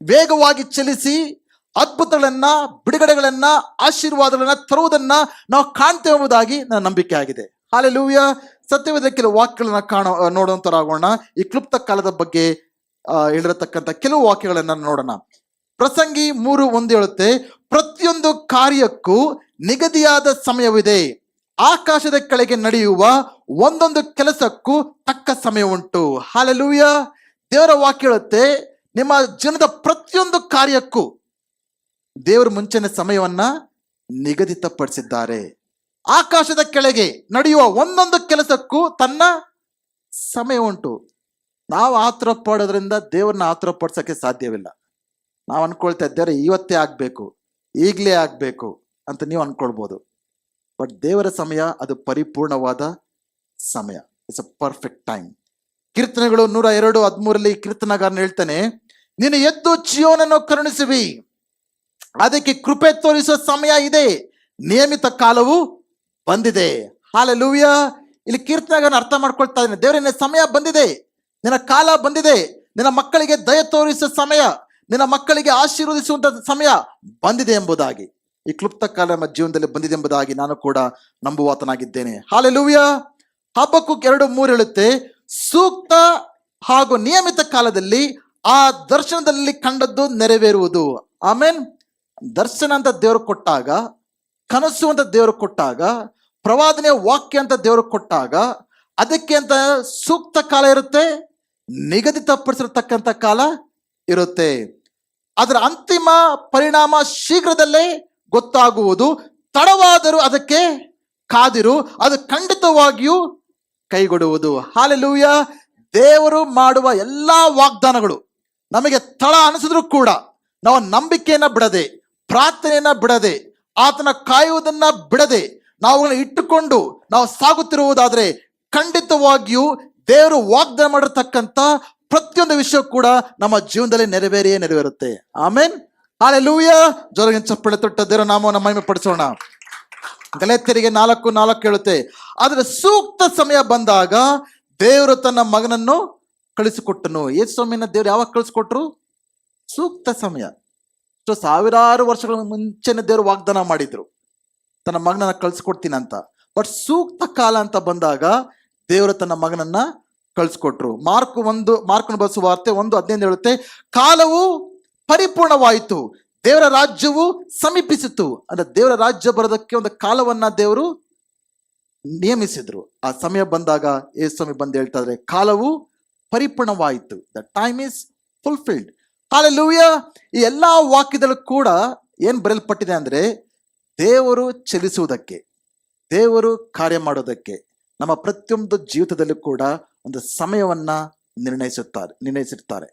ವೇಗವಾಗಿ ಚಲಿಸಿ ಅದ್ಭುತಗಳನ್ನ, ಬಿಡುಗಡೆಗಳನ್ನ, ಆಶೀರ್ವಾದಗಳನ್ನ ತರುವುದನ್ನ ನಾವು ಕಾಣ್ತೇವೆ ಎಂಬುದಾಗಿ ನನ್ನ ನಂಬಿಕೆ ಆಗಿದೆ. ಹಾಲೆಲೂಯಾ! ಸತ್ಯವೇದ ಕೆಲವು ವಾಕ್ಯಗಳನ್ನ ನೋಡುವಂತರಾಗೋಣ. ಈ ಕ್ಲುಪ್ತ ಕಾಲದ ಬಗ್ಗೆ ಹೇಳಿರತಕ್ಕಂಥ ಕೆಲವು ವಾಕ್ಯಗಳನ್ನ ನೋಡೋಣ. ಪ್ರಸಂಗಿ 3:1 ಹೇಳುತ್ತೆ, ಪ್ರತಿಯೊಂದು ಕಾರ್ಯಕ್ಕೂ ನಿಗದಿಯಾದ ಸಮಯವಿದೆ, ಆಕಾಶದ ಕೆಳಗೆ ನಡೆಯುವ ಒಂದೊಂದು ಕೆಲಸಕ್ಕೂ ತಕ್ಕ ಸಮಯ ಉಂಟು. ಹಾಲೆಲೂಯಾ! ದೇವರ ವಾಕ್ಯ ಹೇಳುತ್ತೆ, ನಿಮ್ಮ ಜೀವನದ ಪ್ರತಿಯೊಂದು ಕಾರ್ಯಕ್ಕೂ ದೇವರು ಮುಂಚೆನೆ ಸಮಯವನ್ನ ನಿಗದಿತಪಡಿಸಿದ್ದಾರೆ. ಆಕಾಶದ ಕೆಳಗೆ ನಡೆಯುವ ಒಂದೊಂದು ಕೆಲಸಕ್ಕೂ ತನ್ನ ಸಮಯ ಉಂಟು. ನಾವು ಆತುರ ಪಡೋದ್ರಿಂದ ದೇವ್ರನ್ನ ಆತುರ ಪಡಿಸೋಕ್ಕೆ ಸಾಧ್ಯವಿಲ್ಲ. ನಾವು ಅನ್ಕೊಳ್ತಾ ಇದ್ದೇವೆ ಇವತ್ತೇ ಆಗ್ಬೇಕು, ಈಗಲೇ ಆಗ್ಬೇಕು ಅಂತ ನೀವು ಅನ್ಕೊಳ್ಬೋದು. ಬಟ್ ದೇವರ ಸಮಯ ಅದು ಪರಿಪೂರ್ಣವಾದ ಸಮಯ. It's a perfect time. ಕೀರ್ತನೆಗಳು 102:13 ಕೀರ್ತನಗಾರನ ಹೇಳ್ತಾನೆ, ನೀನು ಎದ್ದು ಚಿಯೋನನ್ನು ಕರುಣಿಸುವಿ, ಅದಕ್ಕೆ ಕೃಪೆ ತೋರಿಸುವ ಸಮಯ ಇದೆ, ನಿಯಮಿತ ಕಾಲವು ಬಂದಿದೆ. ಹಾಲೆಲೂಯಾ! ಇಲ್ಲಿ ಕೀರ್ತನೆಗಾರನ ಅರ್ಥ ಮಾಡ್ಕೊಳ್ತಾ ಇದ್ದಾನೆ, ದೇವರ ನಿನ್ನ ಸಮಯ ಬಂದಿದೆ, ನಿನ್ನ ಕಾಲ ಬಂದಿದೆ, ನಿನ್ನ ಮಕ್ಕಳಿಗೆ ದಯ ತೋರಿಸುವ ಸಮಯ, ನಿನ್ನ ಮಕ್ಕಳಿಗೆ ಆಶೀರ್ವದಿಸುವಂತ ಸಮಯ ಬಂದಿದೆ ಎಂಬುದಾಗಿ. ಈ ಕ್ಲುಪ್ತ ಕಾಲ ನಮ್ಮ ಜೀವನದಲ್ಲಿ ಬಂದಿದೆ ಎಂಬುದಾಗಿ ನಾನು ಕೂಡ ನಂಬುವಾತನಾಗಿದ್ದೇನೆ. ಹಾಲೆಲೂಯಾ! ಹಬಕ್ಕೂಕ್ 2:3 ಹೇಳುತ್ತೆ, ಸೂಕ್ತ ಹಾಗೂ ನಿಯಮಿತ ಕಾಲದಲ್ಲಿ ಆ ದರ್ಶನದಲ್ಲಿ ಕಂಡದ್ದು ನೆರವೇರುವುದು. ಆಮೇನ್. ದರ್ಶನ ಅಂತ ದೇವರು ಕೊಟ್ಟಾಗ, ಕನಸು ಅಂತ ದೇವರು ಕೊಟ್ಟಾಗ, ಪ್ರವಾದನೆಯ ವಾಕ್ಯ ಅಂತ ದೇವರು ಕೊಟ್ಟಾಗ, ಅದಕ್ಕೆ ಅಂತ ಸೂಕ್ತ ಕಾಲ ಇರುತ್ತೆ, ನಿಗದಿತಪಡಿಸಿರ್ತಕ್ಕಂಥ ಕಾಲ ಇರುತ್ತೆ. ಅದರ ಅಂತಿಮ ಪರಿಣಾಮ ಶೀಘ್ರದಲ್ಲೇ ಗೊತ್ತಾಗುವುದು. ತಡವಾದರೂ ಅದಕ್ಕೆ ಕಾದಿರು, ಅದು ಖಂಡಿತವಾಗಿಯೂ ಕೈಗೊಡುವುದು. ಹಾಲೆಲೂಯಾ! ದೇವರು ಮಾಡುವ ಎಲ್ಲಾ ವಾಗ್ದಾನಗಳು ನಮಗೆ ತಡ ಅನಿಸಿದ್ರು ಕೂಡ ನಾವು ನಂಬಿಕೆಯನ್ನ ಬಿಡದೆ, ಪ್ರಾರ್ಥನೆಯನ್ನ ಬಿಡದೆ, ಆತನ ಕಾಯುವುದನ್ನ ಬಿಡದೆ ನಾವು ಇಟ್ಟುಕೊಂಡು ನಾವು ಸಾಗುತ್ತಿರುವುದಾದ್ರೆ ಖಂಡಿತವಾಗಿಯೂ ದೇವರು ವಾಗ್ದಾನ ಮಾಡಿರ್ತಕ್ಕಂಥ ಪ್ರತಿಯೊಂದು ವಿಷಯ ಕೂಡ ನಮ್ಮ ಜೀವನದಲ್ಲಿ ನೆರವೇರಿಯೇ ನೆರವೇರುತ್ತೆ. ಆಮೇನ್. ಹಾಲೆಲೂಯಾ! ಜೋರಾಗಿ ಚಪ್ಪಳೆ ತೊಟ್ಟ ದೇವರ ನಾಮವನ್ನು ಮಹಿಮೆ ಪಡಿಸೋಣ. ಗಲಾತ್ಯರಿಗೆ 4:4 ಹೇಳುತ್ತೆ, ಆದ್ರೆ ಸೂಕ್ತ ಸಮಯ ಬಂದಾಗ ದೇವರು ತನ್ನ ಮಗನನ್ನು ಕಳಿಸಿಕೊಟ್ಟನು. ಯೇಸು ಸ್ವಾಮಿನ ದೇವರು ಯಾವಾಗ ಕಳಿಸ್ಕೊಟ್ರು? ಸೂಕ್ತ ಸಮಯ. ಸಾವಿರಾರು ವರ್ಷಗಳ ಮುಂಚೆನೆ ದೇವರು ವಾಗ್ದಾನ ಮಾಡಿದ್ರು ತನ್ನ ಮಗನನ್ನ ಕಳಿಸ್ಕೊಡ್ತೀನಿ ಅಂತ. ಬಟ್ ಸೂಕ್ತ ಕಾಲ ಅಂತ ಬಂದಾಗ ದೇವರು ತನ್ನ ಮಗನನ್ನ ಕಳಿಸ್ಕೊಟ್ರು. ಮಾರ್ಕನ ಬರೆಸುವ ವಾರ್ತೆ 1:15 ಹೇಳುತ್ತೆ, ಕಾಲವು ಪರಿಪೂರ್ಣವಾಯಿತು, ದೇವರ ರಾಜ್ಯವು ಸಮೀಪಿಸಿತು. ಅಂದ್ರೆ ದೇವರ ರಾಜ್ಯ ಬರೋದಕ್ಕೆ ಒಂದು ಕಾಲವನ್ನ ದೇವರು ನಿಯಮಿಸಿದ್ರು. ಆ ಸಮಯ ಬಂದಾಗ ಯೇಸು ಸ್ವಾಮಿ ಬಂದು ಹೇಳ್ತಾ ಇದ್ರೆ, ಕಾಲವು ಪರಿಪೂರ್ಣವಾಯಿತು, the time is fulfilled. Hallelujah! ಈ ಎಲ್ಲಾ ವಾಕ್ಯದಲ್ಲೂ ಕೂಡ ಏನ್ ಬರೆಯಲ್ಪಟ್ಟಿದೆ ಅಂದ್ರೆ, ದೇವರು ಚಲಿಸುವುದಕ್ಕೆ, ದೇವರು ಮಾಡೋದಕ್ಕೆ ನಮ್ಮ ಪ್ರತಿಯೊಂದು ಜೀವಿತದಲ್ಲೂ ಕೂಡ ಒಂದು ಸಮಯವನ್ನ ನಿರ್ಣಯಿಸಿರ್ತಾರೆ.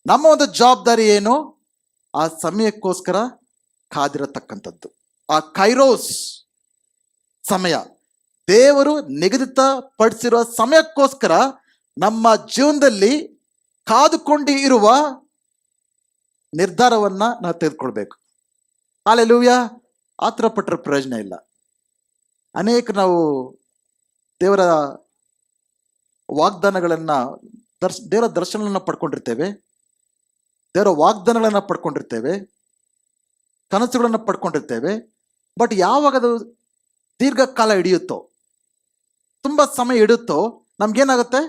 ನಮ್ಮ ಒಂದು ಜವಾಬ್ದಾರಿ ಏನು? ಆ ಸಮಯಕ್ಕೋಸ್ಕರ ಕಾದಿರತಕ್ಕಂಥದ್ದು. ಆ ಕೈರೋಸ್ ಸಮಯ, ದೇವರು ನಿಗದಿತ ಪಡಿಸಿರುವ ಸಮಯಕ್ಕೋಸ್ಕರ ನಮ್ಮ ಜೀವನದಲ್ಲಿ ಕಾದುಕೊಂಡು ಇರುವ ನಿರ್ಧಾರವನ್ನ ನಾವು ತೆಗೆದುಕೊಳ್ಬೇಕು. ಹಾಲೆಲೂಯಾ! ಆತರ ಪಟ್ಟರೆ ಪ್ರಯೋಜನ ಇಲ್ಲ. ನಾವು ದೇವರ ವಾಗ್ದಾನಗಳನ್ನ ದೇವರ ದರ್ಶನಗಳನ್ನ ಪಡ್ಕೊಂಡಿರ್ತೇವೆ, ದೇವರ ವಾಗ್ದಾನಗಳನ್ನ ಪಡ್ಕೊಂಡಿರ್ತೇವೆ, ಕನಸುಗಳನ್ನ ಪಡ್ಕೊಂಡಿರ್ತೇವೆ. ಬಟ್ ಯಾವಾಗ ಅದು ದೀರ್ಘಕಾಲ ಹಿಡಿಯುತ್ತೋ, ತುಂಬಾ ಸಮಯ ಹಿಡಿಯುತ್ತೋ, ನಮ್ಗೇನಾಗುತ್ತೆ?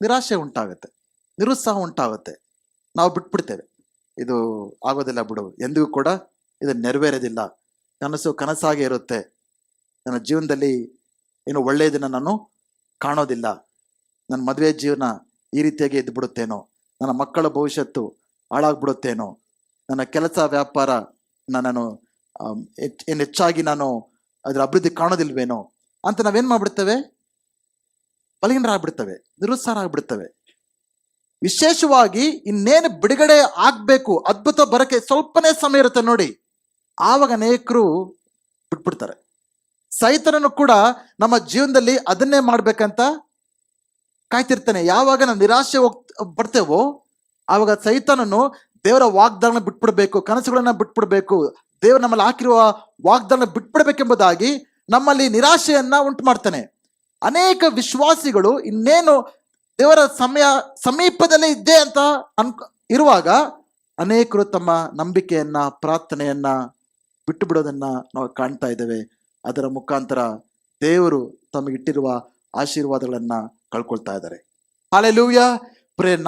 ನಿರಾಶೆ ಉಂಟಾಗುತ್ತೆ, ನಿರುತ್ಸಾಹ ಉಂಟಾಗುತ್ತೆ, ನಾವು ಬಿಟ್ಬಿಡ್ತೇವೆ. ಇದು ಆಗೋದಿಲ್ಲ ಬಿಡು, ಎಂದಿಗೂ ಕೂಡ ಇದು ನೆರವೇರೋದಿಲ್ಲ, ಕನಸು ಕನಸಾಗೆ ಇರುತ್ತೆ, ನನ್ನ ಜೀವನದಲ್ಲಿ ಏನು ಒಳ್ಳೆಯದನ್ನ ನಾನು ಕಾಣೋದಿಲ್ಲ, ನನ್ನ ಮದುವೆ ಜೀವನ ಈ ರೀತಿಯಾಗಿ ಎದ್ದು ಬಿಡುತ್ತೇನೋ, ನನ್ನ ಮಕ್ಕಳ ಭವಿಷ್ಯತ್ತು ಹಾಳಾಗ್ಬಿಡುತ್ತೇನೋ, ನನ್ನ ಕೆಲಸ ವ್ಯಾಪಾರ ನಾನು ಏನು ಹೆಚ್ಚಾಗಿ ನಾನು ಅದರ ಅಭಿವೃದ್ಧಿ ಕಾಣೋದಿಲ್ವೇನೋ ಅಂತ ನಾವೇನ್ ಮಾಡ್ಬಿಡ್ತೇವೆ, ಬಲಹೀನರಾಗ್ಬಿಡ್ತವೆ, ನಿರುತ್ಸಾಹ ಆಗ್ಬಿಡ್ತವೆ. ವಿಶೇಷವಾಗಿ ಇನ್ನೇನು ಬಿಡುಗಡೆ ಆಗ್ಬೇಕು, ಅದ್ಭುತ ಬರಕ್ಕೆ ಸ್ವಲ್ಪನೇ ಸಮಯ ಇರುತ್ತೆ ನೋಡಿ, ಆವಾಗ ಅನೇಕರು ಬಿಟ್ಬಿಡ್ತಾರೆ. ಸೈತನನು ಕೂಡ ನಮ್ಮ ಜೀವನದಲ್ಲಿ ಅದನ್ನೇ ಮಾಡ್ಬೇಕಂತ ಕಾಯ್ತಿರ್ತಾನೆ. ಯಾವಾಗ ನಾವು ನಿರಾಶೆ ಬರ್ತೇವೋ ಆವಾಗ ಸೈತನನು ದೇವರ ವಾಗ್ದಾನ ಬಿಟ್ಬಿಡ್ಬೇಕು, ಕನಸುಗಳನ್ನ ಬಿಟ್ಬಿಡ್ಬೇಕು, ದೇವರು ನಮ್ಮಲ್ಲಿ ಹಾಕಿರುವ ವಾಗ್ದಾನ ಬಿಟ್ಬಿಡ್ಬೇಕೆಂಬುದಾಗಿ ನಮ್ಮಲ್ಲಿ ನಿರಾಶೆಯನ್ನ ಉಂಟು ಮಾಡ್ತಾನೆ. ಅನೇಕ ವಿಶ್ವಾಸಿಗಳು ಇನ್ನೇನು ದೇವರ ಸಮಯ ಸಮೀಪದಲ್ಲೇ ಇದ್ದೆ ಅಂತ ಇರುವಾಗ ಅನೇಕರು ತಮ್ಮ ನಂಬಿಕೆಯನ್ನ, ಪ್ರಾರ್ಥನೆಯನ್ನ ಬಿಟ್ಟು ಬಿಡೋದನ್ನ ನಾವು ಕಾಣ್ತಾ ಇದ್ದೇವೆ. ಅದರ ಮುಖಾಂತರ ದೇವರು ತಮಗಿಟ್ಟಿರುವ ಆಶೀರ್ವಾದಗಳನ್ನ ಕಳ್ಕೊಳ್ತಾ ಇದ್ದಾರೆ. ಹಲ್ಲೆಲೂಯಾ.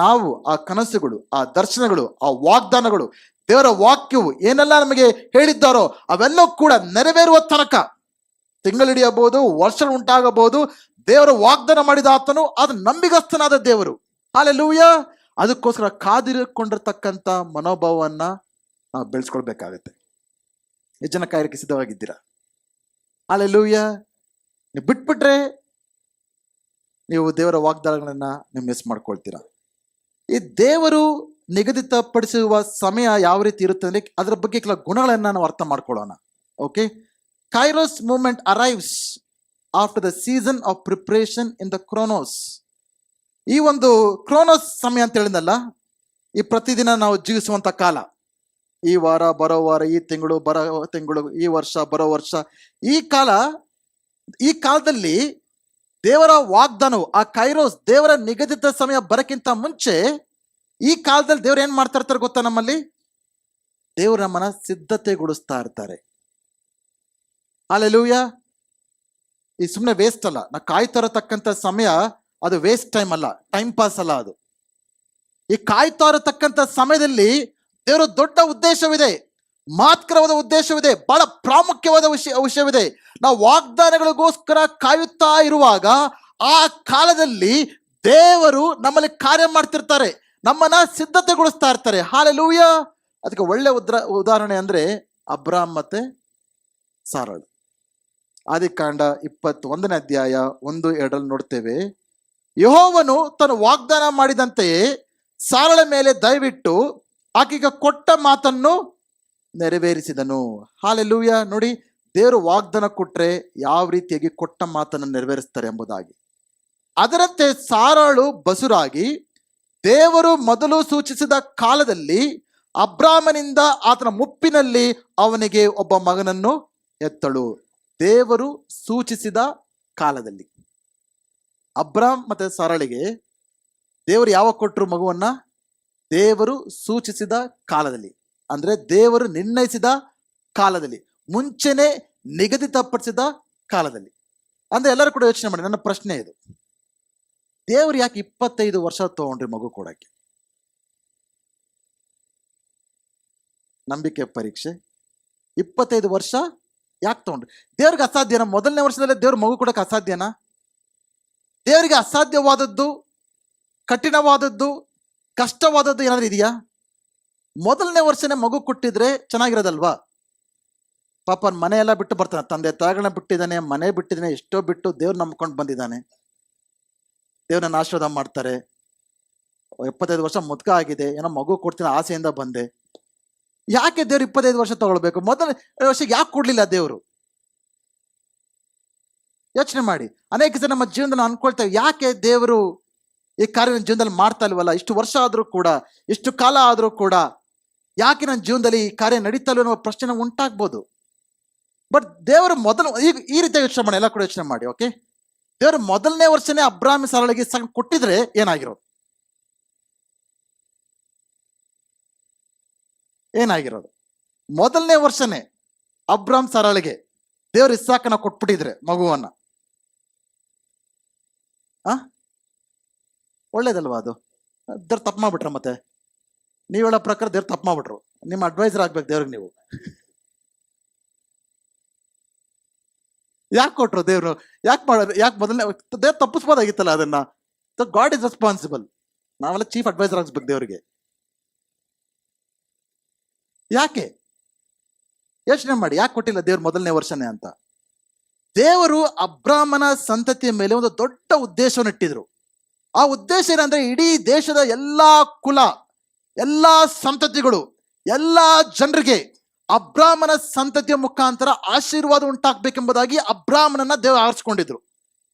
ನಾವು ಆ ಕನಸುಗಳು, ಆ ದರ್ಶನಗಳು, ಆ ವಾಗ್ದಾನಗಳು, ದೇವರ ವಾಕ್ಯವು ಏನೆಲ್ಲ ನಮಗೆ ಹೇಳಿದ್ದಾರೋ ಅವೆಲ್ಲವೂ ಕೂಡ ನೆರವೇರುವ ತನಕ, ತಿಂಗಳಿಡಿಯಬಹುದು, ವರ್ಷ ಉಂಟಾಗಬಹುದು, ದೇವರ ವಾಗ್ದಾನ ಮಾಡಿದ ಆತನು ಅದು ನಂಬಿಗಸ್ತನಾದ ದೇವರು. ಹಲ್ಲೆಲೂಯಾ. ಅದಕ್ಕೋಸ್ಕರ ಕಾದಿರಿಕೊಂಡಿರ್ತಕ್ಕಂಥ ಮನೋಭಾವವನ್ನ ನಾವು ಬೆಳೆಸ್ಕೊಳ್ಬೇಕಾಗತ್ತೆ. ಎಷ್ಟು ಜನ ಕಾಯಕ್ಕೆ ಸಿದ್ಧವಾಗಿದ್ದೀರಾ? ಹಲ್ಲೆಲೂಯಾ. ನೀವು ಬಿಟ್ಬಿಟ್ರೆ ನೀವು ದೇವರ ವಾಗ್ದಾನಗಳನ್ನ ನೀವು ಮಿಸ್ ಮಾಡ್ಕೊಳ್ತೀರಾ. ಈ ದೇವರು ನಿಗದಿತಪಡಿಸುವ ಸಮಯ ಯಾವ ರೀತಿ ಇರುತ್ತೆ ಅಂದ್ರೆ ಅದರ ಬಗ್ಗೆ ಕೆಲ ಗುಣಗಳನ್ನ ನಾವು ಅರ್ಥ ಮಾಡ್ಕೊಳ್ಳೋಣ. Okay, kairos movement arrives after the season of preparation in the chronos. ಈ ಒಂದು ಕ್ರೋನೋಸ್ ಸಮಯ ಅಂತ ಹೇಳಿದ್ನಲ್ಲ, ಈ ಪ್ರತಿದಿನ ನಾವು ಜೀವಿಸುವಂತ ಕಾಲ, ಈ ವಾರ ಬರೋ ವಾರ, ಈ ತಿಂಗಳು ಬರೋ ತಿಂಗಳು, ಈ ವರ್ಷ ಬರೋ ವರ್ಷ, ಈ ಕಾಲದಲ್ಲಿ ದೇವರ ವಾಗ್ದಾನವು, ಆ ಕೈರೋಸ್ ದೇವರ ನಿಗದಿತ ಸಮಯ ಬರಕ್ಕಿಂತ ಮುಂಚೆ ಈ ಕಾಲದಲ್ಲಿ ದೇವ್ರು ಏನ್ ಮಾಡ್ತಾ ಇರ್ತಾರೆ ಗೊತ್ತಾ? ನಮ್ಮಲ್ಲಿ ದೇವ್ರು ನಮ್ಮನ್ನ ಸಿದ್ಧತೆಗೊಳಿಸ್ತಾ ಇರ್ತಾರೆ. ಹಲ್ಲೆಲೂಯಾ. ಈ ಸುಮ್ಮನೆ ವೇಸ್ಟ್ ಅಲ್ಲ, ನಾ ಕಾಯ್ತಾ ಇರತಕ್ಕಂಥ ಸಮಯ ಅದು ವೇಸ್ಟ್ ಟೈಮ್ ಅಲ್ಲ, ಟೈಮ್ ಪಾಸ್ ಅಲ್ಲ ಅದು. ಈ ಕಾಯ್ತಾ ಇರತಕ್ಕಂಥ ಸಮಯದಲ್ಲಿ ದೇವರ ದೊಡ್ಡ ಉದ್ದೇಶವಿದೆ, ಮಾತ್ಕರವಾದ ಉದ್ದೇಶವಿದೆ, ಬಹಳ ಪ್ರಾಮುಖ್ಯವಾದ ವಿಷಯವಿದೆ. ನಾವು ವಾಗ್ದಾನಗಳಿಗೋಸ್ಕರ ಕಾಯುತ್ತಾ ಇರುವಾಗ ಆ ಕಾಲದಲ್ಲಿ ದೇವರು ನಮ್ಮಲ್ಲಿ ಕಾರ್ಯ ಮಾಡ್ತಿರ್ತಾರೆ, ನಮ್ಮನ್ನ ಸಿದ್ಧತೆಗೊಳಿಸ್ತಾ ಇರ್ತಾರೆ. ಹಲ್ಲೆಲೂಯಾ. ಅದಕ್ಕೆ ಒಳ್ಳೆ ಉದಾಹರಣೆ ಅಂದ್ರೆ ಅಬ್ರಾಮ್ ಮತ್ತೆ ಸಾರಳು. ಆದಿಕಾಂಡ 21ನೇ ಅಧ್ಯಾಯ 1-2 ನೋಡ್ತೇವೆ. ಯೆಹೋವನು ತನ್ನ ವಾಗ್ದಾನ ಮಾಡಿದಂತೆಯೇ ಸಾರಳ ಮೇಲೆ ದಯವಿಟ್ಟು ಆಕೆಗೆ ಕೊಟ್ಟ ಮಾತನ್ನು ನೆರವೇರಿಸಿದನು. ಹಲ್ಲೆಲೂಯಾ. ನೋಡಿ, ದೇವರು ವಾಗ್ದಾನ ಕೊಟ್ರೆ ಯಾವ ರೀತಿಯಾಗಿ ಕೊಟ್ಟ ಮಾತನ್ನು ನೆರವೇರಿಸ್ತಾರೆ ಎಂಬುದಾಗಿ. ಅದರಂತೆ ಸಾರಳು ಬಸುರಾಗಿ ದೇವರು ಮೊದಲು ಸೂಚಿಸಿದ ಕಾಲದಲ್ಲಿ ಅಬ್ರಾಮನಿಂದ ಆತನ ಮುಪ್ಪಿನಲ್ಲಿ ಅವನಿಗೆ ಒಬ್ಬ ಮಗನನ್ನು ಎತ್ತಳು. ದೇವರು ಸೂಚಿಸಿದ ಕಾಲದಲ್ಲಿ ಅಬ್ರಾಮ್ ಮತ್ತೆ ಸಾರಳಿಗೆ ದೇವರು ಯಾವಾಗ ಕೊಟ್ಟರು ಮಗುವನ್ನ? ದೇವರು ಸೂಚಿಸಿದ ಕಾಲದಲ್ಲಿ, ಅಂದ್ರೆ ದೇವರು ನಿರ್ಣಯಿಸಿದ ಕಾಲದಲ್ಲಿ, ಮುಂಚೆನೆ ನಿಗದಿತಪಡಿಸಿದ ಕಾಲದಲ್ಲಿ. ಅಂದ್ರೆ ಎಲ್ಲರೂ ಕೂಡ ಯೋಚನೆ ಮಾಡಿ, ನನ್ನ ಪ್ರಶ್ನೆ ಇದು, ದೇವರು ಯಾಕೆ 25 ವರ್ಷ ತಗೊಂಡ್ರಿ ಮಗು ಕೊಡಕ್ಕೆ? ನಂಬಿಕೆ ಪರೀಕ್ಷೆ 25 ವರ್ಷ ಯಾಕೆ ತಗೊಂಡ್ರಿ? ದೇವ್ರಿಗೆ ಅಸಾಧ್ಯನಾ? ಮೊದಲನೇ ವರ್ಷದಲ್ಲೇ ದೇವ್ರ ಮಗು ಕೊಡಕ್ಕೆ ಅಸಾಧ್ಯನಾ? ದೇವರಿಗೆ ಅಸಾಧ್ಯವಾದದ್ದು, ಕಠಿಣವಾದದ್ದು, ಕಷ್ಟವಾದದ್ದು ಏನಾದ್ರೂ ಇದೆಯಾ? ಮೊದಲನೇ ವರ್ಷನೇ ಮಗು ಕೊಟ್ಟಿದ್ರೆ ಚೆನ್ನಾಗಿರೋದಲ್ವಾ? ಪಾಪ ಮನೆ ಎಲ್ಲ ಬಿಟ್ಟು ಬರ್ತಾನೆ, ತಂದೆ ತಾಯಿಗಳನ್ನ ಬಿಟ್ಟಿದ್ದಾನೆ, ಮನೆ ಬಿಟ್ಟಿದ್ದಾನೆ, ಎಷ್ಟೋ ಬಿಟ್ಟು ದೇವ್ರು ನಂಬ್ಕೊಂಡು ಬಂದಿದ್ದಾನೆ. ದೇವ್ರನ್ನ ಆಶೀರ್ವಾದ ಮಾಡ್ತಾರೆ. 75 ವರ್ಷ ಮುದ್ಕ ಆಗಿದೆ, ಏನೋ ಮಗು ಕೊಡ್ತೀನಿ ಆಸೆಯಿಂದ ಬಂದೆ. ಯಾಕೆ ದೇವ್ರು 25 ವರ್ಷ ತಗೊಳ್ಬೇಕು? ಮೊದಲನೇ ವರ್ಷ ಯಾಕೆ ಕೊಡ್ಲಿಲ್ಲ ದೇವರು? ಯೋಚನೆ ಮಾಡಿ. ಅನೇಕ ಜನ ನಮ್ಮ ಜೀವನದಲ್ಲಿ ಅನ್ಕೊಳ್ತೇವೆ, ಯಾಕೆ ದೇವರು ಈ ಕಾರ್ಯ ನನ್ನ ಜೀವನದಲ್ಲಿ ಮಾಡ್ತಾ ಇಲ್ವಲ್ಲ? ಇಷ್ಟು ವರ್ಷ ಆದ್ರೂ ಕೂಡ, ಇಷ್ಟು ಕಾಲ ಆದ್ರೂ ಕೂಡ ಯಾಕೆ ನನ್ನ ಜೀವನದಲ್ಲಿ ಈ ಕಾರ್ಯ ನಡೀತಾ ಇಲ್ವ ಅನ್ನೋ ಪ್ರಶ್ನೆ ಉಂಟಾಗ್ಬೋದು. ಬಟ್ ದೇವರು ಮೊದಲು ಈ ರೀತಿ ಯೋಚನೆ ಮಾಡಿ, ಎಲ್ಲ ಕೂಡ ಯೋಚನೆ ಮಾಡಿ. ಓಕೆ, ದೇವರು ಮೊದಲನೇ ವರ್ಷನೇ ಅಬ್ರಾಮ್ ಸಾರಳಿಗೆ ಕೊಟ್ಟಿದ್ರೆ ಏನಾಗಿರೋದು? ಮೊದಲನೇ ವರ್ಷನೇ ಅಬ್ರಾಮ್ ಸಾರಳಿಗೆ ದೇವರು ಇಸ್ಸಾಕನ ಕೊಟ್ಬಿಟ್ಟಿದ್ರೆ ಮಗುವನ್ನ, ಒಳ್ಳೇದಲ್ವಾ? ಅದು ದೇವ್ರು ತಪ್ಪು ಮಾಡ್ಬಿಟ್ರ? ಮತ್ತೆ ನೀವು ಹೇಳೋ ಪ್ರಕಾರ ದೇವ್ರು ತಪ್ಪು ಮಾಡ್ಬಿಟ್ರು. ನಿಮ್ಮ ಅಡ್ವೈಸರ್ ಆಗ್ಬೇಕು ದೇವ್ರಿಗೆ ನೀವು. ಯಾಕೆ ಕೊಟ್ರು ದೇವ್ರು? ಯಾಕೆ ಮೊದಲನೇ ದೇವ್ರು ತಪ್ಪಿಸ್ಬೋದಾಗಿತ್ತಲ್ಲ ಅದನ್ನ. God is responsible. ನಾವೆಲ್ಲ ಚೀಫ್ ಅಡ್ವೈಸರ್ ಆಗಿಸ್ಬೇಕು ದೇವ್ರಿಗೆ. ಯಾಕೆ? ಯೋಚನೆ ಮಾಡಿ, ಯಾಕೆ ಕೊಟ್ಟಿಲ್ಲ ದೇವ್ರು ಮೊದಲನೇ ವರ್ಷನೇ ಅಂತ? ದೇವರು ಅಬ್ರಾಮನ ಸಂತತಿಯ ಮೇಲೆ ಒಂದು ದೊಡ್ಡ ಉದ್ದೇಶವನ್ನು ಇಟ್ಟಿದ್ರು. ಆ ಉದ್ದೇಶ ಏನಂದ್ರೆ, ಇಡೀ ದೇಶದ ಎಲ್ಲಾ ಕುಲ, ಎಲ್ಲಾ ಸಂತತಿಗಳು, ಎಲ್ಲಾ ಜನರಿಗೆ ಅಬ್ರಾಮನ ಸಂತತಿಯ ಮುಖಾಂತರ ಆಶೀರ್ವಾದ ಉಂಟಾಗ್ಬೇಕೆಂಬುದಾಗಿ ಅಬ್ರಾಮನನ್ನ ದೇವರು ಆರಿಸಿಕೊಂಡಿದ್ರು.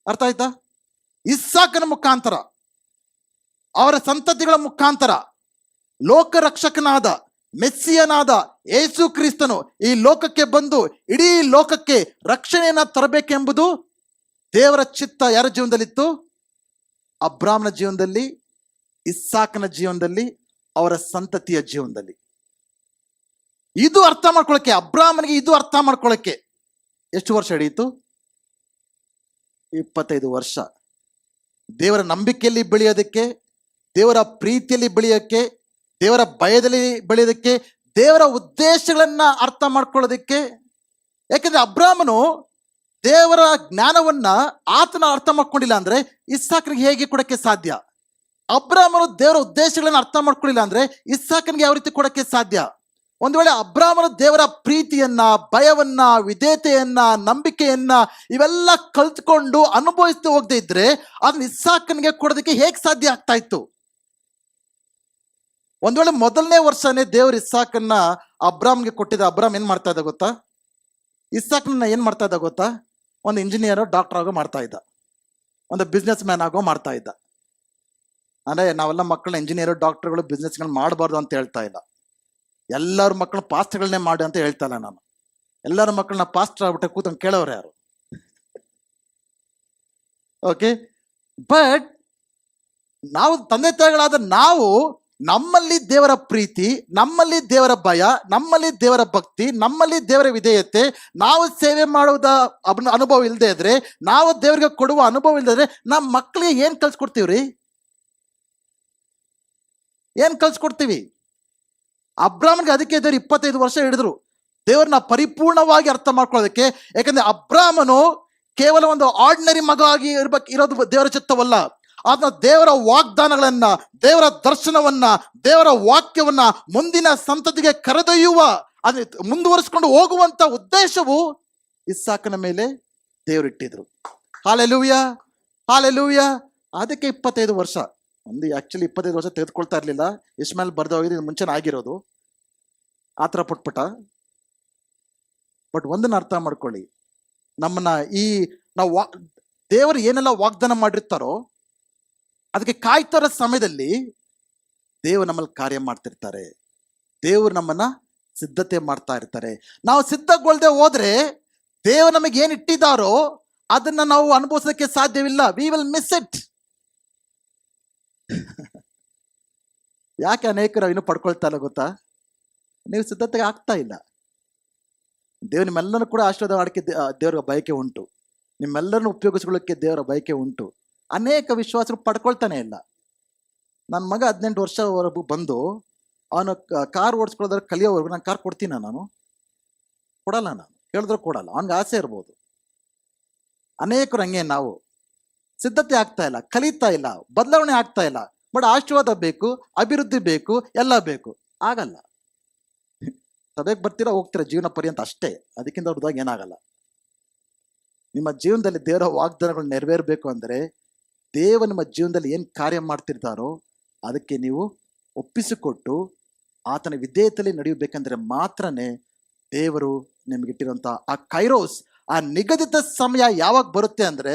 ಅರ್ಥ ಆಯ್ತಾ? ಇಸ್ಸಾಕನ ಮುಖಾಂತರ, ಅವರ ಸಂತತಿಗಳ ಮುಖಾಂತರ ಲೋಕರಕ್ಷಕನಾದ ಮೆಸ್ಸಿಯನಾದ ಯೇಸು ಕ್ರಿಸ್ತನು ಈ ಲೋಕಕ್ಕೆ ಬಂದು ಇಡೀ ಲೋಕಕ್ಕೆ ರಕ್ಷಣೆಯನ್ನ ತರಬೇಕೆಂಬುದು ದೇವರ ಚಿತ್ತ. ಯಾರ ಜೀವನದಲ್ಲಿತ್ತು? ಅಬ್ರಾಮನ ಜೀವನದಲ್ಲಿ, ಇಸ್ಸಾಕನ ಜೀವನದಲ್ಲಿ, ಅವರ ಸಂತತಿಯ ಜೀವನದಲ್ಲಿ. ಇದು ಅರ್ಥ ಮಾಡ್ಕೊಳ್ಳಕ್ಕೆ, ಅಬ್ರಾಮನಿಗೆ ಇದು ಅರ್ಥ ಮಾಡ್ಕೊಳ್ಳಕ್ಕೆ ಎಷ್ಟು ವರ್ಷ ಹಿಡಿಯಿತು? 25 ವರ್ಷ. ದೇವರ ನಂಬಿಕೆಯಲ್ಲಿ ಬೆಳೆಯೋದಕ್ಕೆ, ದೇವರ ಪ್ರೀತಿಯಲ್ಲಿ ಬೆಳೆಯೋಕ್ಕೆ, ದೇವರ ಭಯದಲ್ಲಿ ಬೆಳೆಯೋದಕ್ಕೆ, ದೇವರ ಉದ್ದೇಶಗಳನ್ನ ಅರ್ಥ ಮಾಡ್ಕೊಳ್ಳೋದಕ್ಕೆ. ಯಾಕಂದ್ರೆ ಅಬ್ರಾಮನು ದೇವರ ಜ್ಞಾನವನ್ನ ಆತನ ಅರ್ಥ ಮಾಡ್ಕೊಂಡಿಲ್ಲ ಅಂದ್ರೆ ಇಸ್ಸಾಕನಿಗೆ ಹೇಗೆ ಕೊಡಕ್ಕೆ ಸಾಧ್ಯ? ಅಬ್ರಾಮನು ದೇವರ ಉದ್ದೇಶಗಳನ್ನ ಅರ್ಥ ಮಾಡ್ಕೊಳ್ಳಿಲ್ಲ ಅಂದ್ರೆ ಇಸ್ಸಾಕನಿಗೆ ಯಾವ ರೀತಿ ಕೊಡಕ್ಕೆ ಸಾಧ್ಯ? ಒಂದು ವೇಳೆ ಅಬ್ರಾಮನು ದೇವರ ಪ್ರೀತಿಯನ್ನ, ಭಯವನ್ನ, ವಿಧೇಯತೆಯನ್ನ, ನಂಬಿಕೆಯನ್ನ ಇವೆಲ್ಲ ಕಲ್ತ್ಕೊಂಡು ಅನುಭವಿಸ್ತಾ ಹೋಗದೆ ಇದ್ರೆ ಅದನ್ನ ಇಸ್ಸಾಕನಿಗೆ ಕೊಡೋದಕ್ಕೆ ಹೇಗೆ ಸಾಧ್ಯ ಆಗ್ತಾ ಇತ್ತು? ಒಂದ್ ವೇಳೆ ಮೊದಲನೇ ವರ್ಷನೇ ದೇವ್ರ ಇಸ್ಸಾಕನ್ನ ಅಬ್ರಾಮ್ಗೆ ಕೊಟ್ಟಿದ್ದ, ಅಬ್ರಾಮ್ ಏನ್ ಮಾಡ್ತಾ ಇದ್ದ ಗೊತ್ತಾ? ಇಸ್ಸಾಕನ್ನ ಏನ್ ಮಾಡ್ತಾ ಇದ್ದ ಗೊತ್ತಾ? ಒಂದು ಇಂಜಿನಿಯರ್, ಡಾಕ್ಟರ್ ಆಗೋ ಮಾಡ್ತಾ ಇದ್ದ, ಒಂದು ಬಿಸ್ನೆಸ್ ಮ್ಯಾನ್ ಆಗೋ ಮಾಡ್ತಾ ಇದ್ದ. ಅಂದ್ರೆ ನಾವೆಲ್ಲ ಮಕ್ಕಳನ್ನ ಇಂಜಿನಿಯರ್, ಡಾಕ್ಟರ್ಗಳು, ಬಿಸ್ನೆಸ್ಗಳು ಮಾಡಬಾರ್ದು ಅಂತ ಹೇಳ್ತಾ ಇಲ್ಲ. ಎಲ್ಲರ ಮಕ್ಕಳು ಪಾಸ್ಟ್ಗಳನ್ನೇ ಮಾಡಿ ಅಂತ ಹೇಳ್ತಾ ಇಲ್ಲ ನಾನು. ಎಲ್ಲರ ಮಕ್ಕಳನ್ನ ಪಾಸ್ಟರ್ ಆಗ್ಬಿಟ್ಟೆ ಕೂತಂಗೆ ಕೇಳೋರು ಯಾರು? ಓಕೆ, ಬಟ್ ನಾವು ತಂದೆ ತಾಯಿಗಳಾದ ನಾವು ನಮ್ಮಲ್ಲಿ ದೇವರ ಪ್ರೀತಿ, ನಮ್ಮಲ್ಲಿ ದೇವರ ಭಯ, ನಮ್ಮಲ್ಲಿ ದೇವರ ಭಕ್ತಿ, ನಮ್ಮಲ್ಲಿ ದೇವರ ವಿಧೇಯತೆ, ನಾವು ಸೇವೆ ಮಾಡುವುದ ಅನುಭವ ಇಲ್ಲದೆ ಇದ್ರೆ, ನಾವು ದೇವರಿಗೆ ಕೊಡುವ ಅನುಭವ ಇಲ್ಲದೆ ಇದ್ರೆ ನಮ್ಮ ಮಕ್ಕಳಿಗೆ ಏನ್ ಕಲ್ಸ್ಕೊಡ್ತೀವ್ರಿ? ಏನ್ ಕಲ್ಸ್ಕೊಡ್ತೀವಿ? ಅಬ್ರಾಮನ್ಗೆ ಅದಕ್ಕೆ ದೇವ್ರು 25 ವರ್ಷ ಹಿಡಿದ್ರು ದೇವ್ರನ್ನ ಪರಿಪೂರ್ಣವಾಗಿ ಅರ್ಥ ಮಾಡ್ಕೊಳ್ಳೋದಕ್ಕೆ. ಯಾಕಂದ್ರೆ ಅಬ್ರಾಮನು ಕೇವಲ ಒಂದು ಆರ್ಡಿನರಿ ಮಗ ಆಗಿ ಇರೋದು ದೇವರ ಚಿತ್ತವಲ್ಲ. ಆತನ ದೇವರ ವಾಗ್ದಾನಗಳನ್ನ, ದೇವರ ದರ್ಶನವನ್ನ, ದೇವರ ವಾಕ್ಯವನ್ನ ಮುಂದಿನ ಸಂತತಿಗೆ ಕರೆದೊಯ್ಯುವ, ಅದನ್ನ ಮುಂದುವರಿಸಿಕೊಂಡು ಹೋಗುವಂತ ಉದ್ದೇಶವು ಇಸ್ಸಾಕನ ಮೇಲೆ ದೇವರಿಟ್ಟಿದ್ರು. Hallelujah, hallelujah. ಅದಕ್ಕೆ 25 ವರ್ಷ. ಆಕ್ಚುಲಿ 25 ವರ್ಷ ತೆಗೆದುಕೊಳ್ತಾ ಇರ್ಲಿಲ್ಲ. ಇಸ್ಮಾಯಿಲ್ ಬರ್ದು ಹೋಗಿದ್ದು ಮುಂಚೆನೇ ಆಗಿರೋದು. ಆತರ ಪಟ್ಬಿಟ್ಟ. ಬಟ್ ಒಂದನ್ನ ಅರ್ಥ ಮಾಡ್ಕೊಳ್ಳಿ, ನಮ್ಮನ್ನ ನಾವು ದೇವರು ಏನೆಲ್ಲ ವಾಗ್ದಾನ ಮಾಡಿರ್ತಾರೋ ಅದಕ್ಕೆ ಕಾಯ್ತಾರ ಸಮಯದಲ್ಲಿ ದೇವರು ನಮ್ಮಲ್ಲಿ ಕಾರ್ಯ ಮಾಡ್ತಿರ್ತಾರೆ. ದೇವರು ನಮ್ಮನ್ನ ಸಿದ್ಧತೆ ಮಾಡ್ತಾ ಇರ್ತಾರೆ. ನಾವು ಸಿದ್ಧಗೊಳ್ಳದೆ ಹೋದ್ರೆ ದೇವರು ನಮಗೆ ಏನ್ ಇಟ್ಟಿದ್ದಾರೋ ಅದನ್ನ ನಾವು ಅನುಭವಿಸೋದಕ್ಕೆ ಸಾಧ್ಯವಿಲ್ಲ. We will miss it. ಯಾಕೆ ಅನೇಕರು ಇನ್ನೂ ಪಡ್ಕೊಳ್ತಾ ಇಲ್ಲ ಗೊತ್ತಾ? ನೀವು ಸಿದ್ಧತೆಗೆ ಆಗ್ತಾ ಇಲ್ಲ. ದೇವ್ರು ನಿಮ್ಮೆಲ್ಲರೂ ಕೂಡ ಆಶೀರ್ವಾದ ಮಾಡಕ್ಕೆ ದೇವರ ಬಯಕೆ ಉಂಟು. ನಿಮ್ಮೆಲ್ಲರನ್ನು ಉಪಯೋಗಿಸ್ಕೊಳ್ಳೋಕ್ಕೆ ದೇವರ ಬಯಕೆ ಉಂಟು. ಅನೇಕ ವಿಶ್ವಾಸಗಳು ಪಡ್ಕೊಳ್ತಾನೆ ಇಲ್ಲ. ನನ್ನ ಮಗ 18 ವರ್ಷವರೆಗೂ ಬಂದು ಅವನು ಕಾರ್ ಓಡಿಸ್ಕೊಳ್ಳೋದ್ರೆ ಕಲಿಯೋವರೆಗೂ ನಾನು ಕಾರ್ ಕೊಡ್ತೀನ? ನಾನು ಕೊಡಲ್ಲ. ನಾನು ಹೇಳಿದ್ರು ಕೊಡಲ್ಲ. ಅವನಿಗೆ ಆಸೆ ಇರ್ಬೋದು. ಅನೇಕರು ಹಂಗೆ. ನಾವು ಸಿದ್ಧತೆ ಆಗ್ತಾ ಇಲ್ಲ, ಕಲಿತಾ ಇಲ್ಲ, ಬದಲಾವಣೆ ಆಗ್ತಾ ಇಲ್ಲ. ಬಟ್ ಆಶೀರ್ವಾದ ಬೇಕು, ಅಭಿವೃದ್ಧಿ ಬೇಕು, ಎಲ್ಲ ಬೇಕು. ಆಗಲ್ಲ. ಸಭೆಗೆ ಬರ್ತೀರಾ, ಹೋಗ್ತೀರಾ ಜೀವನ ಪರ್ಯಂತ ಅಷ್ಟೇ. ಅದಕ್ಕಿಂತ ದೊಡ್ಡದಾಗಿ ಏನಾಗಲ್ಲ. ನಿಮ್ಮ ಜೀವನದಲ್ಲಿ ದೇವರ ವಾಗ್ದಾನಗಳು ನೆರವೇರಬೇಕು ಅಂದರೆ ದೇವ ನಿಮ್ಮ ಜೀವನದಲ್ಲಿ ಏನು ಕಾರ್ಯ ಮಾಡ್ತಿರ್ತಾರೋ ಅದಕ್ಕೆ ನೀವು ಒಪ್ಪಿಸಿಕೊಟ್ಟು ಆತನ ವಿಧೇಯತೆಯಲ್ಲಿ ನಡೆಯಬೇಕಂದ್ರೆ ಮಾತ್ರನೇ ದೇವರು ನಿಮಗಿಟ್ಟಿರುವಂಥ ಆ ಕೈರೋಸ್, ಆ ನಿಗದಿತ ಸಮಯ ಯಾವಾಗ ಬರುತ್ತೆ ಅಂದರೆ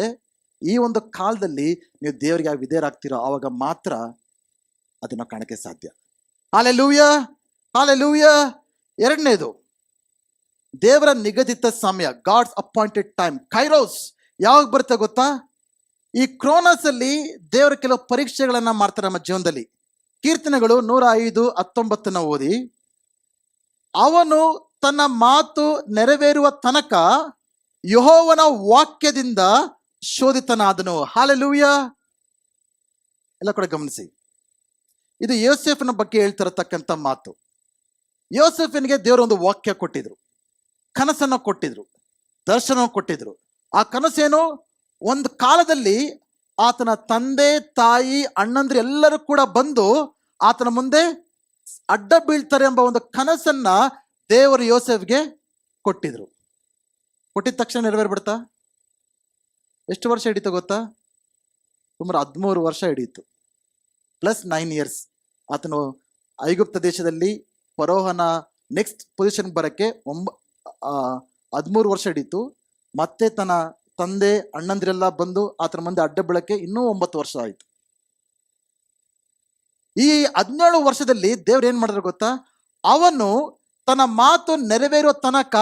ಈ ಒಂದು ಕಾಲದಲ್ಲಿ ನೀವು ದೇವರಿಗೆ ವಿಧೇಯರಾಗ್ತಿರೋ ಆವಾಗ ಮಾತ್ರ ಅದನ್ನು ಕಾಣಕ್ಕೆ ಸಾಧ್ಯ. Hallelujah, hallelujah. ಎರಡನೇದು, ದೇವರ ನಿಗದಿತ ಸಮಯ, ಗಾಡ್ಸ್ ಅಪಾಯಿಂಟೆಡ್ ಟೈಮ್, ಕೈರೋಸ್ ಯಾವಾಗ ಬರುತ್ತೆ ಗೊತ್ತಾ? ಈ ಕ್ರೋನಸ್ ಅಲ್ಲಿ ದೇವರ ಕೆಲವು ಪರೀಕ್ಷೆಗಳನ್ನ ಮಾಡ್ತಾರೆ ನಮ್ಮ ಜೀವನದಲ್ಲಿ. ಕೀರ್ತನೆಗಳು 105:19 ಓದಿ, ಅವನು ತನ್ನ ಮಾತು ನೆರವೇರುವ ತನಕ ಯೆಹೋವನ ವಾಕ್ಯದಿಂದ ಶೋಧಿತನಾದನು. ಹಾಲೆಲೂಯ. ಎಲ್ಲ ಕೂಡ ಗಮನಿಸಿ. ಇದು ಯೋಸೇಫನ ಬಗ್ಗೆ ಹೇಳ್ತಿರತಕ್ಕಂಥ ಮಾತು. ಯೋಸೇಫನಿಗೆ ದೇವರು ಒಂದು ವಾಕ್ಯ ಕೊಟ್ಟಿದ್ರು, ಕನಸನ್ನು ಕೊಟ್ಟಿದ್ರು, ದರ್ಶನ ಕೊಟ್ಟಿದ್ರು. ಆ ಕನಸೇನು, ಒಂದು ಕಾಲದಲ್ಲಿ ಆತನ ತಂದೆ ತಾಯಿ ಅಣ್ಣಂದ್ರು ಎಲ್ಲರೂ ಕೂಡ ಬಂದು ಆತನ ಮುಂದೆ ಅಡ್ಡ ಬೀಳ್ತಾರೆ ಎಂಬ ಒಂದು ಕನಸನ್ನ ದೇವರು ಯೋಸೇಫ್ಗೆ ಕೊಟ್ಟಿದ್ರು. ಕೊಟ್ಟಿದ ತಕ್ಷಣ ನೆರವೇರ್ಬಿಡ್ತಾ? ಎಷ್ಟು ವರ್ಷ ಹಿಡಿತು ಗೊತ್ತಾ? ಸುಮಾರು 13 ವರ್ಷ ಹಿಡಿಯಿತು, ಪ್ಲಸ್ 9 ಇಯರ್ಸ್. ಆತನು ಐಗುಪ್ತ ದೇಶದಲ್ಲಿ ಫರೋಹನ ನೆಕ್ಸ್ಟ್ ಪೊಸಿಷನ್ ಬರಕ್ಕೆ 13 ವರ್ಷ ಹಿಡಿತು. ಮತ್ತೆ ತನ್ನ ತಂದೆ ಅಣ್ಣಂದಿರೆಲ್ಲ ಬಂದು ಆತನ ಮುಂದೆ ಅಡ್ಡ ಬೀಳಕ್ಕೆ ಇನ್ನೂ 9 ವರ್ಷ ಆಯಿತು. ಈ 17 ವರ್ಷದಲ್ಲಿ ದೇವ್ರು ಏನ್ ಮಾಡಿದ್ರು ಗೊತ್ತಾ? ಅವನು ತನ್ನ ಮಾತು ನೆರವೇರುವ ತನಕ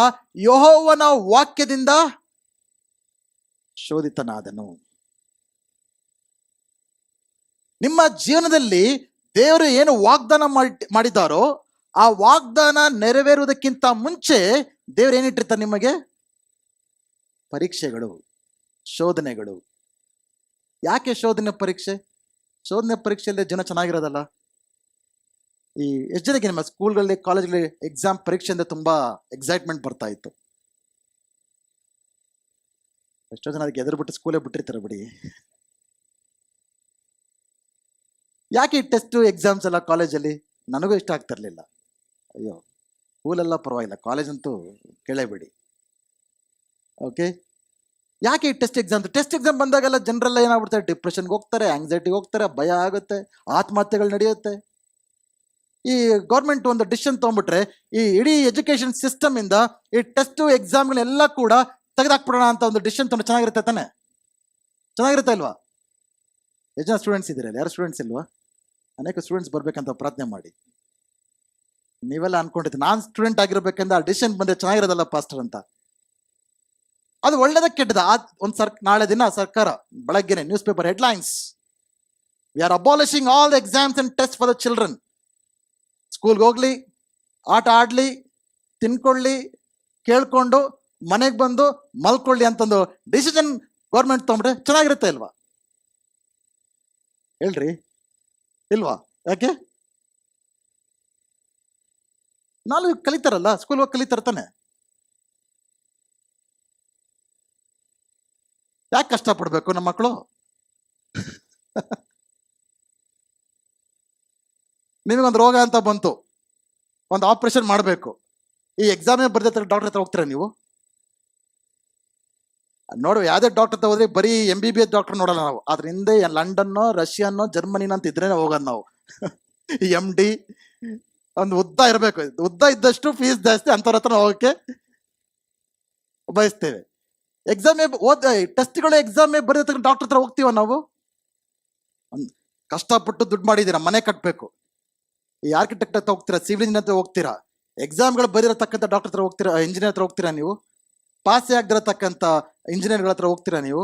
ಯೆಹೋವನ ವಾಕ್ಯದಿಂದ ಶೋಧಿತನಾದನು. ನಿಮ್ಮ ಜೀವನದಲ್ಲಿ ದೇವರು ಏನು ವಾಗ್ದಾನ ಮಾಡಿದ್ದಾರೋ ಆ ವಾಗ್ದಾನ ನೆರವೇರುವುದಕ್ಕಿಂತ ಮುಂಚೆ ದೇವರು ಏನಿಟ್ಟಿರ್ತಾರೆ ನಿಮಗೆ? ಪರೀಕ್ಷೆಗಳು, ಶೋಧನೆಗಳು. ಯಾಕೆ ಶೋಧನೆ ಪರೀಕ್ಷೆ? ಶೋಧನೆ ಪರೀಕ್ಷೆಯಲ್ಲಿ ಜನ ಚೆನ್ನಾಗಿರೋದಲ್ಲ. ಈ ಎಷ್ಟು ಜನಕ್ಕೆ ನಿಮ್ಮ ಸ್ಕೂಲ್ಗಳಲ್ಲಿ ಕಾಲೇಜ್ಗಳಲ್ಲಿ ಎಕ್ಸಾಮ್ ಪರೀಕ್ಷೆಯಿಂದ ತುಂಬಾ ಎಕ್ಸೈಟ್ಮೆಂಟ್ ಬರ್ತಾ ಇತ್ತು? ಎಷ್ಟೋ ಜನ ಅದಕ್ಕೆ ಎದುರು ಬಿಟ್ಟು ಸ್ಕೂಲೇ ಬಿಟ್ಟಿರ್ತಾರೆ ಬಿಡಿ. ಯಾಕೆ ಈ ಟೆಸ್ಟ್ ಎಕ್ಸಾಮ್ಸ್ ಎಲ್ಲ ಕಾಲೇಜಲ್ಲಿ? ನನಗೂ ಇಷ್ಟ ಆಗ್ತಿರ್ಲಿಲ್ಲ. ಅಯ್ಯೋ, ಸ್ಕೂಲೆಲ್ಲ ಪರವಾಗಿಲ್ಲ, ಕಾಲೇಜ್ ಅಂತೂ ಕೇಳೇಬೇಡಿ. ಓಕೆ, ಯಾಕೆ ಈ ಟೆಸ್ಟ್ ಎಕ್ಸಾಮ್ ಬಂದಾಗೆಲ್ಲ ಜನರೆಲ್ಲ ಏನಾಗ್ಬಿಡ್ತಾರೆ? ಡಿಪ್ರೆಷನ್ಗೆ ಹೋಗ್ತಾರೆ, ಆಂಗ್ಸೈಟಿಗೆ ಹೋಗ್ತಾರೆ, ಭಯ ಆಗುತ್ತೆ, ಆತ್ಮಹತ್ಯೆಗಳು ನಡೆಯುತ್ತೆ. ಈ ಗೌರ್ಮೆಂಟ್ ಒಂದು ಡಿಸಿಷನ್ ತೊಗೊಂಡ್ಬಿಟ್ರೆ ಈ ಇಡೀ ಎಜುಕೇಶನ್ ಸಿಸ್ಟಮ್ ಇಂದ ಈ ಟೆಸ್ಟ್ ಎಕ್ಸಾಮ್ಗಳೆಲ್ಲ ಕೂಡ ತೆಗೆದಾಕ್ಬಿಡೋಣ ಅಂತ ಒಂದು ಡಿಸಿಷನ್ ತೊಗೊಂಡು ಚೆನ್ನಾಗಿರುತ್ತೆ ತಾನೆ? ಚೆನ್ನಾಗಿರುತ್ತೆ ಇಲ್ವಾ? ಎಷ್ಟು ಜನ ಸ್ಟೂಡೆಂಟ್ಸ್ ಇದ್ದೀರಾ? ಯಾರು ಸ್ಟೂಡೆಂಟ್ಸ್ ಇಲ್ವಾ? ಅನೇಕ ಸ್ಟೂಡೆಂಟ್ಸ್ ಬರ್ಬೇಕಂತ ಪ್ರಾರ್ಥನೆ ಮಾಡಿ. ನೀವೆಲ್ಲ ಅನ್ಕೊಂಡಿರ್ತೀವಿ ನಾನು ಸ್ಟೂಡೆಂಟ್ ಆಗಿರ್ಬೇಕಂದ್ರೆ ಆ ಡಿಸಿಷನ್ ಬಂದ್ರೆ ಚೆನ್ನಾಗಿರೋದಲ್ಲ ಪಾಸ್ಟರ್ ಅಂತ. ಅದು ಒಳ್ಳೇದ ಕೆಟ್ಟದ? ನಾಳೆ ದಿನ ಸರ್ಕಾರ ಬೆಳಗ್ಗೆನೆ newspaper headlines, we are abolishing all the exams and test for the children. ಸ್ಕೂಲ್ಗೆ ಹೋಗ್ಲಿ, ಆಟ ಆಡ್ಲಿ, ತಿನ್ಕೊಳ್ಳಿ, ಕೇಳ್ಕೊಂಡು ಮನೆಗೆ ಬಂದು ಮಲ್ಕೊಳ್ಳಿ ಅಂತಂದು ಡಿಸಿಷನ್ ಗೌರ್ಮೆಂಟ್ ತಗೊಂಡ್ರೆ ಚೆನ್ನಾಗಿರುತ್ತೆ ಇಲ್ವಾ? ಹೇಳ್ರಿ, ಇಲ್ವಾ? ಯಾಕೆ? ನಾಳೆ ಕಲಿತಾರಲ್ಲ, ಸ್ಕೂಲ್ ಹೋಗಿ ಕಲಿತಾರ ತಾನೆ. ಯಾಕೆ ಕಷ್ಟಪಡ್ಬೇಕು ನಮ್ಮ ಮಕ್ಕಳು? ನಿಮಗೊಂದು ರೋಗ ಅಂತ ಬಂತು, ಒಂದು ಆಪರೇಷನ್ ಮಾಡಬೇಕು, ಈ ಎಕ್ಸಾಮೇ ಬರ್ದಿರ್ತಾರೆ, ಡಾಕ್ಟರ್ ಹತ್ರ ಹೋಗ್ತೀರಾ ನೀವು? ನೋಡು, ಯಾವುದೇ ಡಾಕ್ಟರ್ ಹತ್ರ ಹೋದ್ರೆ ಬರೀ MBBS ಡಾಕ್ಟರ್ ನೋಡಲ್ಲ ನಾವು. ಅದ್ರ ಹಿಂದೆ ಲಂಡನ್ನೋ, ರಷ್ಯಾನೋ, ಜರ್ಮನಿನೋ ಅಂತ ಇದ್ರೆ ಹೋಗೋದು ನಾವು. MD ಒಂದು ಉದ್ದ ಇರಬೇಕು, ಉದ್ದ ಇದ್ದಷ್ಟು ಫೀಸ್ ಜಾಸ್ತಿ, ಅಂಥವ್ರ ಹತ್ರ ಹೋಗಕ್ಕೆ ಬಯಸ್ತೇವೆ. ಟೆಸ್ಟ್ಗಳು ಎಕ್ಸಾಮೇ ಬರೆದ ಡಾಕ್ಟರ್ ಹತ್ರ ಹೋಗ್ತೀವ ನಾವು? ಕಷ್ಟಪಟ್ಟು ದುಡ್ಡು ಮಾಡಿದ್ದೀರಾ, ಮನೆ ಕಟ್ಟಬೇಕು, ಈ ಆರ್ಕಿಟೆಕ್ಟ್ ಹತ್ರ ಹೋಗ್ತೀರಾ, ಸಿವಿಲ್ ಇಂಜಿನಿಯರ್ ಹತ್ರ ಹೋಗ್ತೀರಾ, ಎಕ್ಸಾಮ್ಗಳು ಬರೆದಿರತಕ್ಕಂಥ ಡಾಕ್ಟರ್ ಹತ್ರ ಹೋಗ್ತೀರಾ, ಇಂಜಿನಿಯರ್ ಹತ್ರ ಹೋಗ್ತೀರಾ ನೀವು? ಪಾಸ್ ಆಗಿರತಕ್ಕಂಥ ಇಂಜಿನಿಯರ್ಗಳ ಹತ್ರ ಹೋಗ್ತೀರಾ ನೀವು?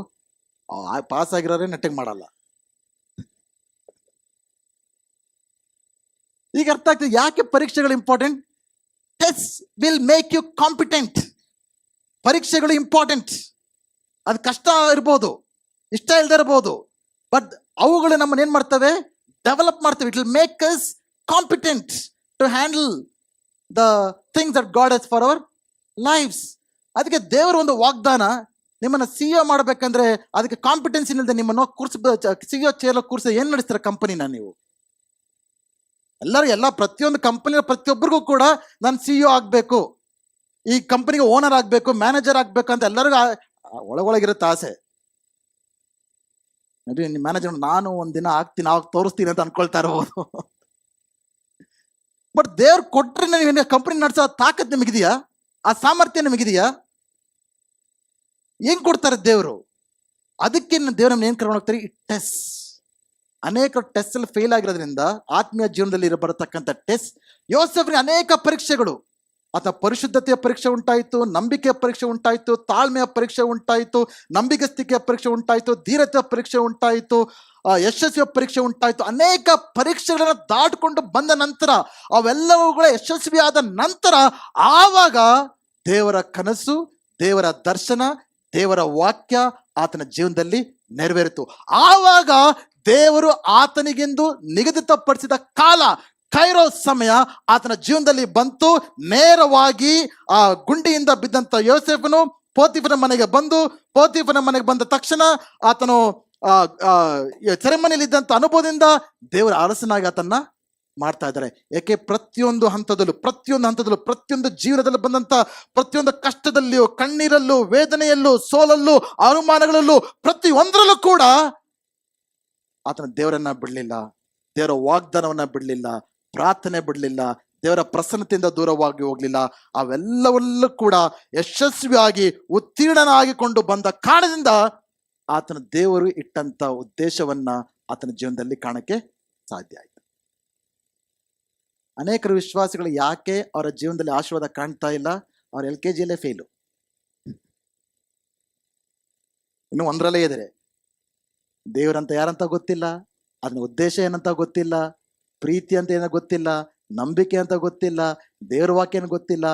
ಪಾಸ್ ಆಗಿರೋರೇ ನೆಟ್ಟಿಗೆ ಮಾಡಲ್ಲ. ಈಗ ಅರ್ಥ ಆಗ್ತದೆ ಯಾಕೆ ಪರೀಕ್ಷೆಗಳು important. Test will make you competent. ಪರೀಕ್ಷೆಗಳು ಇಂಪಾರ್ಟೆಂಟ್. ಅದು ಕಷ್ಟ ಇರ್ಬೋದು, ಇಷ್ಟ ಇಲ್ಲದೆ ಇರ್ಬೋದು, ಬಟ್ ಅವುಗಳು ನಮ್ಮನ್ನ ಏನ್ ಮಾಡ್ತವೆ? ಡೆವಲಪ್ ಮಾಡ್ತವೆ. It will make us competent to handle the things that God has for our lives. ಅದಕ್ಕೆ ದೇವರ ಒಂದು ವಾಗ್ದಾನ, ನಿಮ್ಮನ್ನ CEO ಮಾಡ್ಬೇಕಂದ್ರೆ ಅದಕ್ಕೆ ಕಾಂಪಿಟೆನ್ಸ್ ಇಲ್ಲದೆ ನಿಮ್ಮನ್ನು CEO ಚೇರ್ ಕೂರ್ಸ ಏನ್ ನಡೆಸ್ತಾರೆ ಕಂಪನಿನ ನೀವು? ಎಲ್ಲ ಪ್ರತಿಯೊಂದು ಕಂಪನಿ ಪ್ರತಿಯೊಬ್ಬರಿಗೂ ಕೂಡ ನಾನು CEO ಆಗ್ಬೇಕು, ಈ ಕಂಪನಿಗೆ ಓನರ್ ಆಗ್ಬೇಕು, ಮ್ಯಾನೇಜರ್ ಆಗ್ಬೇಕು ಅಂತ ಎಲ್ಲರಿಗೂ ಒಳಗೊಳಗಿರುತ್ತೆ ಆಸೆ. ಮೇಬಿ ನಿಮ್ಮ ಮ್ಯಾನೇಜರ್ ನಾನು ಒಂದಿನ ಆಗ್ತೀನಿ, ಆವಾಗ ತೋರಿಸ್ತೀನಿ ಅಂತ ಅನ್ಕೊಳ್ತಾ ಇರಬಹುದು. ಬಟ್ ದೇವ್ರು ಕೊಟ್ರೆ ನೀವು ಕಂಪನಿ ನಡೆಸೋ ತಾಕತ್ ನಿಮಗಿದೆಯಾ? ಆ ಸಾಮರ್ಥ್ಯ ನಿಮಗಿದೆಯಾ? ಏನ್ ಕೊಡ್ತಾರೆ ದೇವರು? ಅದಕ್ಕೆ ದೇವ್ರ ನಮ್ಗೆ ಏನ್ ಕರ್ಕೊಂಡು ಹೋಗ್ತಾರೆ? ಈ ಟೆಸ್ಟ್. ಅನೇಕ ಟೆಸ್ಟ್ ಅಲ್ಲಿ ಫೇಲ್ ಆಗಿರೋದ್ರಿಂದ ಆತ್ಮೀಯ ಜೀವನದಲ್ಲಿ ಬರತಕ್ಕಂಥ ಟೆಸ್ಟ್. ಯೋಸೇಫನಿಗೆ ಅನೇಕ ಪರೀಕ್ಷೆಗಳು. ಆತ ಪರಿಶುದ್ಧತೆಯ ಪರೀಕ್ಷೆ ಉಂಟಾಯಿತು, ನಂಬಿಕೆಯ ಪರೀಕ್ಷೆ ಉಂಟಾಯಿತು, ತಾಳ್ಮೆಯ ಪರೀಕ್ಷೆ ಉಂಟಾಯಿತು, ನಂಬಿಕಸ್ತಿಕೆಯ ಪರೀಕ್ಷೆ ಉಂಟಾಯಿತು, ಧೀರತೆಯ ಪರೀಕ್ಷೆ ಉಂಟಾಯಿತು, ಯಶಸ್ವಿಯ ಪರೀಕ್ಷೆ ಉಂಟಾಯಿತು. ಅನೇಕ ಪರೀಕ್ಷೆಗಳನ್ನ ದಾಟ್ಕೊಂಡು ಬಂದ ನಂತರ, ಅವೆಲ್ಲವುಗಳ ಯಶಸ್ವಿಯಾದ ನಂತರ ಆವಾಗ ದೇವರ ಕನಸು, ದೇವರ ದರ್ಶನ, ದೇವರ ವಾಕ್ಯ ಆತನ ಜೀವನದಲ್ಲಿ ನೆರವೇರಿತು. ಆವಾಗ ದೇವರು ಆತನಿಗೆಂದು ನಿಗದಿತಪಡಿಸಿದ ಕಾಲ, ಕೈರೋಸ್ ಸಮಯ ಆತನ ಜೀವನದಲ್ಲಿ ಬಂತು. ನೇರವಾಗಿ ಆ ಗುಂಡಿಯಿಂದ ಬಿದ್ದಂತ ಯೋಸೇಫನು ಪೋತಿಫನ ಮನೆಗೆ ಬಂದು, ಪೋತಿಫನ ಮನೆಗೆ ಬಂದ ತಕ್ಷಣ ಆತನು ಸೆರೆಮನೆಯಲ್ಲಿ ಇದ್ದಂತ ಅನುಭವದಿಂದ ದೇವರ ಅರಸನಾಗಿ ಆತನ್ನ ಮಾಡ್ತಾ ಇದ್ದಾರೆ. ಯಾಕೆ ಪ್ರತಿಯೊಂದು ಹಂತದಲ್ಲೂ ಪ್ರತಿಯೊಂದು ಜೀವನದಲ್ಲಿ ಬಂದಂತ ಪ್ರತಿಯೊಂದು ಕಷ್ಟದಲ್ಲಿಯೂ, ಕಣ್ಣೀರಲ್ಲೂ, ವೇದನೆಯಲ್ಲೂ, ಸೋಲಲ್ಲೂ, ಅವಮಾನಗಳಲ್ಲೂ, ಪ್ರತಿಯೊಂದರಲ್ಲೂ ಕೂಡ ಆತನ ದೇವರನ್ನ ಬಿಡಲಿಲ್ಲ, ದೇವರ ವಾಗ್ದಾನವನ್ನ ಬಿಡಲಿಲ್ಲ, ಪ್ರಾರ್ಥನೆ ಬಿಡಲಿಲ್ಲ, ದೇವರ ಪ್ರಸನ್ನತೆಯಿಂದ ದೂರವಾಗಿ ಹೋಗ್ಲಿಲ್ಲ. ಅವೆಲ್ಲವಲ್ಲೂ ಕೂಡ ಯಶಸ್ವಿಯಾಗಿ ಉತ್ತೀರ್ಣನಾಗಿಕೊಂಡು ಬಂದ ಕಾರಣದಿಂದ ಆತನ ದೇವರು ಇಟ್ಟಂತ ಉದ್ದೇಶವನ್ನ ಆತನ ಜೀವನದಲ್ಲಿ ಕಾಣಕ್ಕೆ ಸಾಧ್ಯ ಆಯ್ತು. ಅನೇಕರು ವಿಶ್ವಾಸಿಗಳು ಯಾಕೆ ಅವರ ಜೀವನದಲ್ಲಿ ಆಶೀರ್ವಾದ ಕಾಣ್ತಾ ಇಲ್ಲ? ಅವ್ರ LKG ಫೇಲು, ಇನ್ನು ಒಂದರಲ್ಲೇ ಇದ್ದಾರೆ. ದೇವರಂತ ಯಾರಂತ ಗೊತ್ತಿಲ್ಲ, ಅದನ್ನ ಉದ್ದೇಶ ಏನಂತ ಗೊತ್ತಿಲ್ಲ, ಪ್ರೀತಿ ಅಂತ ಏನೋ ಗೊತ್ತಿಲ್ಲ, ನಂಬಿಕೆ ಅಂತ ಗೊತ್ತಿಲ್ಲ, ದೇವ್ರ ವಾಕ್ಯ ಏನು ಗೊತ್ತಿಲ್ಲ.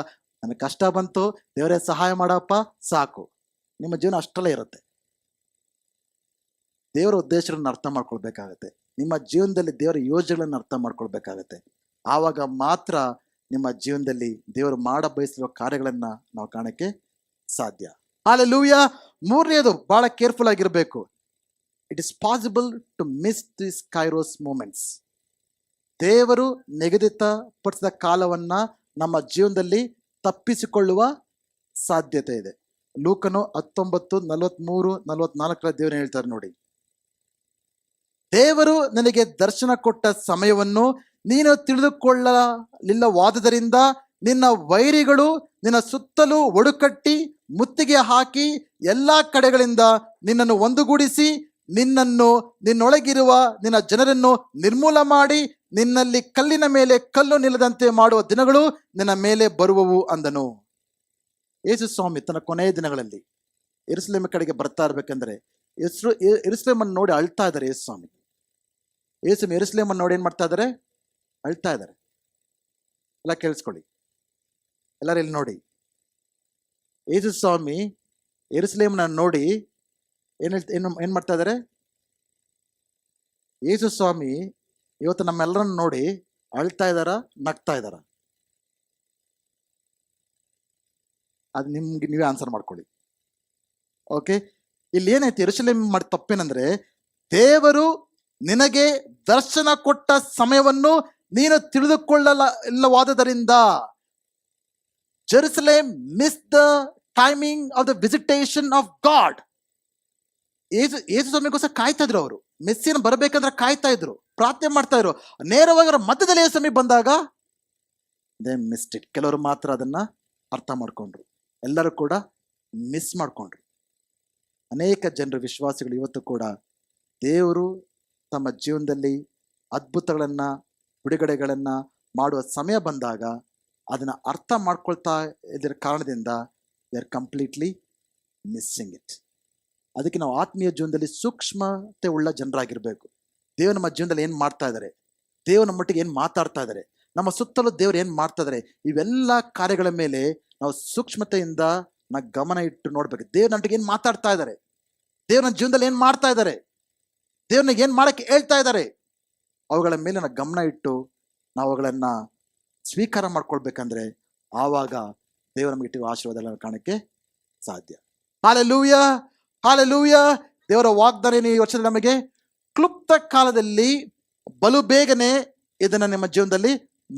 ನನಗೆ ಕಷ್ಟ ಬಂತು, ದೇವರೇ ಸಹಾಯ ಮಾಡಪ್ಪ, ಸಾಕು. ನಿಮ್ಮ ಜೀವನ ಅಷ್ಟರಲ್ಲೇ ಇರುತ್ತೆ. ದೇವರ ಉದ್ದೇಶಗಳನ್ನು ಅರ್ಥ ಮಾಡ್ಕೊಳ್ಬೇಕಾಗತ್ತೆ. ನಿಮ್ಮ ಜೀವನದಲ್ಲಿ ದೇವರ ಯೋಜನೆಗಳನ್ನು ಅರ್ಥ ಮಾಡ್ಕೊಳ್ಬೇಕಾಗತ್ತೆ. ಆವಾಗ ಮಾತ್ರ ನಿಮ್ಮ ಜೀವನದಲ್ಲಿ ದೇವರು ಮಾಡ ಬಯಸಿರುವ ಕಾರ್ಯಗಳನ್ನ ನಾವು ಕಾಣಕ್ಕೆ ಸಾಧ್ಯ. ಹಲ್ಲೆಲೂಯಾ. ಮೂರನೇದು, ಬಹಳ ಕೇರ್ಫುಲ್ ಆಗಿರಬೇಕು. It is possible to miss this kairos moments. ದೇವರು ನಿಗದಿತ ಪಡಿಸಿದ ಕಾಲವನ್ನ ನಮ್ಮ ಜೀವನದಲ್ಲಿ ತಪ್ಪಿಸಿಕೊಳ್ಳುವ ಸಾಧ್ಯತೆ ಇದೆ. ಲೂಕನು 19:43-44 ದೇವರು ಹೇಳ್ತಾರೆ ನೋಡಿ, ದೇವರು ನನಗೆ ದರ್ಶನ ಕೊಟ್ಟ ಸಮಯವನ್ನು ನೀನು ತಿಳಿದುಕೊಳ್ಳಲಿಲ್ಲವಾದುದರಿಂದ ನಿನ್ನ ವೈರಿಗಳು ನಿನ್ನ ಸುತ್ತಲೂ ಒಡುಕಟ್ಟಿ ಮುತ್ತಿಗೆ ಹಾಕಿ ಎಲ್ಲಾ ಕಡೆಗಳಿಂದ ನಿನ್ನನ್ನು ಒಂದುಗೂಡಿಸಿ ನಿನ್ನನ್ನು, ನಿನ್ನೊಳಗಿರುವ ನಿನ್ನ ಜನರನ್ನು ನಿರ್ಮೂಲ ಮಾಡಿ ನಿನ್ನಲ್ಲಿ ಕಲ್ಲಿನ ಮೇಲೆ ಕಲ್ಲು ನಿಲ್ಲದಂತೆ ಮಾಡುವ ದಿನಗಳು ನಿನ್ನ ಮೇಲೆ ಬರುವವು ಅಂದನು. ಯೇಸು ಸ್ವಾಮಿ ತನ್ನ ಕೊನೆಯ ದಿನಗಳಲ್ಲಿ ಯೆರೂಸಲೇಮ್ ಕಡೆಗೆ ಬರ್ತಾ ಇರ್ಬೇಕಂದ್ರೆ ಯೆರೂಸಲೇಮನ್ನು ನೋಡಿ ಅಳ್ತಾ ಇದ್ದಾರೆ. ಯೇಸು ಸ್ವಾಮಿ ಯೆರೂಸಲೇಮನ್ನು ನೋಡಿ ಏನ್ ಮಾಡ್ತಾ ಇದ್ದಾರೆ? ಅಳ್ತಾ ಇದ್ದಾರೆ. ಎಲ್ಲ ಕೇಳಿಸ್ಕೊಳ್ಳಿ, ಎಲ್ಲರೂ ಇಲ್ಲಿ ನೋಡಿ. ಯೇಸು ಸ್ವಾಮಿ ಯೆರೂಸಲೇಮನ್ನ ನೋಡಿ ಏನ್ ಮಾಡ್ತಾ ಇದ್ದಾರೆ? ಯೇಸು ಸ್ವಾಮಿ ಇವತ್ತು ನಮ್ಮೆಲ್ಲರನ್ನು ನೋಡಿ ಅಳ್ತಾ ಇದ್ದಾರ, ನಗ್ತಾ ಇದ್ದಾರ? ಅದು ನಿಮ್ಗೆ ನೀವೇ ಆನ್ಸರ್ ಮಾಡ್ಕೊಳ್ಳಿ. ಓಕೆ, ಇಲ್ಲಿ ಏನೈತಿ? ಯೆರೂಸಲೇಮ್ ಮಾಡಿ ತಪ್ಪೇನಂದ್ರೆ, ದೇವರು ನಿನಗೆ ದರ್ಶನ ಕೊಟ್ಟ ಸಮಯವನ್ನು ನೀನು ತಿಳಿದುಕೊಳ್ಳಲಿಲ್ಲವಾದುದರಿಂದ. Jerusalem miss the timing of the visitation of God. ಯೇಸು ಸ್ವಾಮಿಗೋಸ್ಕರ ಕಾಯ್ತಾ ಇದ್ರು. ಅವರು ಮೆಸ್ಸಿನ ಬರಬೇಕಂದ್ರೆ ಕಾಯ್ತಾ ಇದ್ರು, ಪ್ರಾರ್ಥನೆ ಮಾಡ್ತಾ ಇದ್ರು. ನೇರವಾಗಿ ಅವರ ಮಧ್ಯದಲ್ಲಿ ಯೇಸು ಸ್ವಾಮಿ ಬಂದಾಗ ದೇ ಮಿಸ್ಡ್ ಇಟ್. ಕೆಲವರು ಮಾತ್ರ ಅದನ್ನ ಅರ್ಥ ಮಾಡ್ಕೊಂಡ್ರು, ಎಲ್ಲರೂ ಕೂಡ ಮಿಸ್ ಮಾಡ್ಕೊಂಡ್ರು. ಅನೇಕ ಜನರು, ವಿಶ್ವಾಸಿಗಳು ಇವತ್ತು ಕೂಡ ದೇವರು ತಮ್ಮ ಜೀವನದಲ್ಲಿ ಅದ್ಭುತಗಳನ್ನ, ಬಿಡುಗಡೆಗಳನ್ನ ಮಾಡುವ ಸಮಯ ಬಂದಾಗ ಅದನ್ನ ಅರ್ಥ ಮಾಡ್ಕೊಳ್ತಾ ಇದರ ಕಾರಣದಿಂದ they are completely missing it. ಅದಕ್ಕೆ ನಾವು ಆತ್ಮೀಯ ಜೀವನದಲ್ಲಿ ಸೂಕ್ಷ್ಮತೆ ಉಳ್ಳ ಜನರಾಗಿರ್ಬೇಕು. ದೇವರು ನಮ್ಮ ಜೀವನದಲ್ಲಿ ಏನು ಮಾಡ್ತಾ ಇದ್ದಾರೆ, ದೇವರು ನಮ್ಮ ಮಟ್ಟಿಗೆ ಏನು ಮಾತಾಡ್ತಾ ಇದ್ದಾರೆ, ನಮ್ಮ ಸುತ್ತಲೂ ದೇವರು ಏನು ಮಾಡ್ತಾ ಇದ್ದಾರೆ, ಇವೆಲ್ಲ ಕಾರ್ಯಗಳ ಮೇಲೆ ನಾವು ಸೂಕ್ಷ್ಮತೆಯಿಂದ ನಾವು ಗಮನ ಇಟ್ಟು ನೋಡ್ಬೇಕು. ದೇವ್ರ ನಮಗೆ ಏನು ಮಾತಾಡ್ತಾ ಇದ್ದಾರೆ, ದೇವ್ರ ನನ್ನ ಜೀವನದಲ್ಲಿ ಏನು ಮಾಡ್ತಾ ಇದ್ದಾರೆ, ದೇವ್ರನಿಗೆ ಏನು ಮಾಡಕ್ಕೆ ಹೇಳ್ತಾ ಇದ್ದಾರೆ, ಅವುಗಳ ಮೇಲೆ ನಾವು ಗಮನ ಇಟ್ಟು ನಾವು ಅವುಗಳನ್ನ ಸ್ವೀಕಾರ ಮಾಡ್ಕೊಳ್ಬೇಕಂದ್ರೆ ಆವಾಗ ದೇವರು ನಮಗೆ ಇಟ್ಟಿರುವ ಆಶೀರ್ವಾದಗಳನ್ನು ಕಾಣಕ್ಕೆ ಸಾಧ್ಯ. Hallelujah, hallelujah. ದೇವರ ವಾಗ್ದಾನ ಈ ವರ್ಷದಲ್ಲಿ ನಮಗೆ ಕ್ಲುಪ್ತ ಕಾಲದಲ್ಲಿ ಬಲು ಬೇಗನೆ ಇದನ್ನ ನಿಮ್ಮ ಜೀವನದಲ್ಲಿ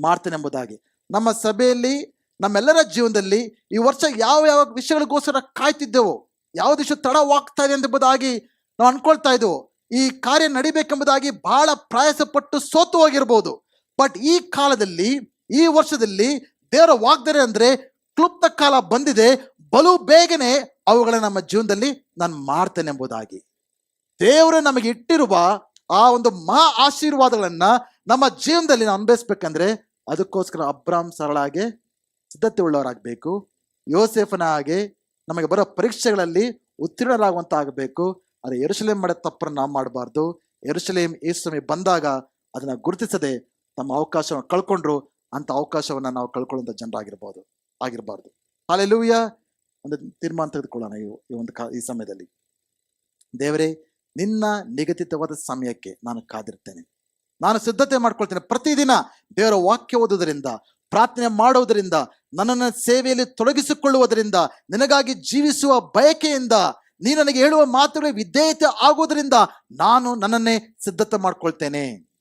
ಮಾಡ್ತೇನೆ ಎಂಬುದಾಗಿ. ನಮ್ಮ ಸಭೆಯಲ್ಲಿ, ನಮ್ಮೆಲ್ಲರ ಜೀವನದಲ್ಲಿ ಈ ವರ್ಷ ಯಾವ ಯಾವ ವಿಷಯಗಳಿಗೋಸ್ಕರ ಕಾಯ್ತಿದ್ದೆವೋ, ಯಾವ ವಿಷಯ ತಡವಾಗ್ತಾ ಇದೆ ಎಂಬುದಾಗಿ ನಾವು ಅನ್ಕೊಳ್ತಾ ಇದ್ದೆವು, ಈ ಕಾರ್ಯ ನಡಿಬೇಕೆಂಬುದಾಗಿ ಬಹಳ ಪ್ರಯಾಸ ಪಟ್ಟು ಸೋತು ಹೋಗಿರ್ಬೋದು. ಬಟ್ ಈ ಕಾಲದಲ್ಲಿ, ಈ ವರ್ಷದಲ್ಲಿ ದೇವರ ವಾಗ್ದಾನ ಅಂದ್ರೆ ಕ್ಲುಪ್ತ ಕಾಲ ಬಂದಿದೆ, ಬಲು ಬೇಗನೆ ಅವುಗಳ ನಮ್ಮ ಜೀವನದಲ್ಲಿ ನಾನು ಮಾಡ್ತೇನೆ ಎಂಬುದಾಗಿ. ದೇವರು ನಮಗೆ ಇಟ್ಟಿರುವ ಆ ಒಂದು ಮಹಾ ಆಶೀರ್ವಾದಗಳನ್ನ ನಮ್ಮ ಜೀವನದಲ್ಲಿ ನಾವು ಅನುಭವಿಸ್ಬೇಕಂದ್ರೆ ಅದಕ್ಕೋಸ್ಕರ ಅಬ್ರಾಮ್ ಸರಳಾಗೆ ಸಿದ್ಧತೆ ಉಳ್ಳವರಾಗಬೇಕು. ಯೋಸೇಫನ ಹಾಗೆ ನಮಗೆ ಬರೋ ಪರೀಕ್ಷೆಗಳಲ್ಲಿ ಉತ್ತೀರ್ಣರಾಗುವಂತ ಆಗಬೇಕು. ಆದರೆ ಯೆರೂಸಲೇಮ್ ಮಾಡೋ ತಪ್ಪನ್ನು ನಾವು ಮಾಡಬಾರ್ದು. ಯೆರೂಸಲೇಮ್ ಯೇಸು ಸ್ವಾಮಿ ಬಂದಾಗ ಅದನ್ನ ಗುರುತಿಸದೆ ತಮ್ಮ ಅವಕಾಶವನ್ನು ಕಳ್ಕೊಂಡ್ರು. ಅಂತ ಅವಕಾಶವನ್ನ ನಾವು ಕಳ್ಕೊಳ್ಳುವಂತ ಆಗಿರಬಾರ್ದು. ಹಲ್ಲೆಲೂಯಾ. ಒಂದು ತೀರ್ಮಾನ ತೆಗೆದುಕೊಳ್ಳೋಣ ಈ ಸಮಯದಲ್ಲಿ. ದೇವರೇ, ನಿನ್ನ ನಿಗದಿತವಾದ ಸಮಯಕ್ಕೆ ನಾನು ಕಾದಿರ್ತೇನೆ. ನಾನು ಸಿದ್ಧತೆ ಮಾಡ್ಕೊಳ್ತೇನೆ. ಪ್ರತಿದಿನ ದೇವರ ವಾಕ್ಯ ಓದುವುದರಿಂದ, ಪ್ರಾರ್ಥನೆ ಮಾಡುವುದರಿಂದ, ನನ್ನನ್ನು ಸೇವೆಯಲ್ಲಿ ತೊಡಗಿಸಿಕೊಳ್ಳುವುದರಿಂದ, ನಿನಗಾಗಿ ಜೀವಿಸುವ ಬಯಕೆಯಿಂದ, ನೀ ನನಗೆ ಹೇಳುವ ಮಾತುಗಳಿಗೆ ವಿಧೇಯತೆ ಆಗುವುದರಿಂದ ನಾನು ನನ್ನನ್ನೇ ಸಿದ್ಧತೆ ಮಾಡ್ಕೊಳ್ತೇನೆ.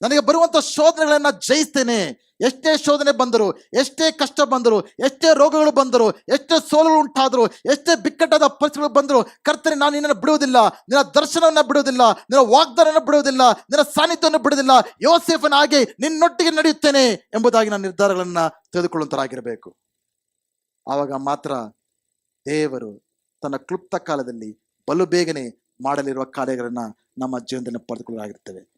ನನಗೆ ಬರುವಂತ ಶೋಧನೆಗಳನ್ನ ಜಯಿಸ್ತೇನೆ. ಎಷ್ಟೇ ಶೋಧನೆ ಬಂದರು, ಎಷ್ಟೇ ಕಷ್ಟ ಬಂದರು, ಎಷ್ಟೇ ರೋಗಗಳು ಬಂದರು, ಎಷ್ಟೇ ಸೋಲುಗಳು ಉಂಟಾದ್ರು, ಎಷ್ಟೇ ಬಿಕ್ಕಟ್ಟಾದ ಪರಿಸ್ಥಿತಿಗಳು ಬಂದರು, ಕರ್ತನೇ ನಾನು ನಿನ್ನನ್ನು ಬಿಡುವುದಿಲ್ಲ, ನಿನ್ನ ದರ್ಶನವನ್ನು ಬಿಡುವುದಿಲ್ಲ, ನಿನ್ನ ವಾಗ್ದಾನವನ್ನು ಬಿಡುವುದಿಲ್ಲ, ನಿನ್ನ ಸಾನ್ನಿಧ್ಯವನ್ನು ಬಿಡುವುದಿಲ್ಲ, ಯೋಸೇಫನ ಹಾಗೆ ನಿನ್ನೊಟ್ಟಿಗೆ ನಡೆಯುತ್ತೇನೆ ಎಂಬುದಾಗಿ ನಾನು ನಿರ್ಧಾರಗಳನ್ನ ತೆಗೆದುಕೊಳ್ಳುವಂತರಾಗಿರಬೇಕು. ಆವಾಗ ಮಾತ್ರ ದೇವರು ತನ್ನ ಕ್ಲುಪ್ತ ಕಾಲದಲ್ಲಿ ಬಲು ಬೇಗನೆ ಮಾಡಲಿರುವ ಕಾರ್ಯಗಳನ್ನ ನಮ್ಮ ಜೀವನದಲ್ಲಿ ಪಡೆದುಕೊಳ್ಳಲಾಗಿರ್ತೇವೆ.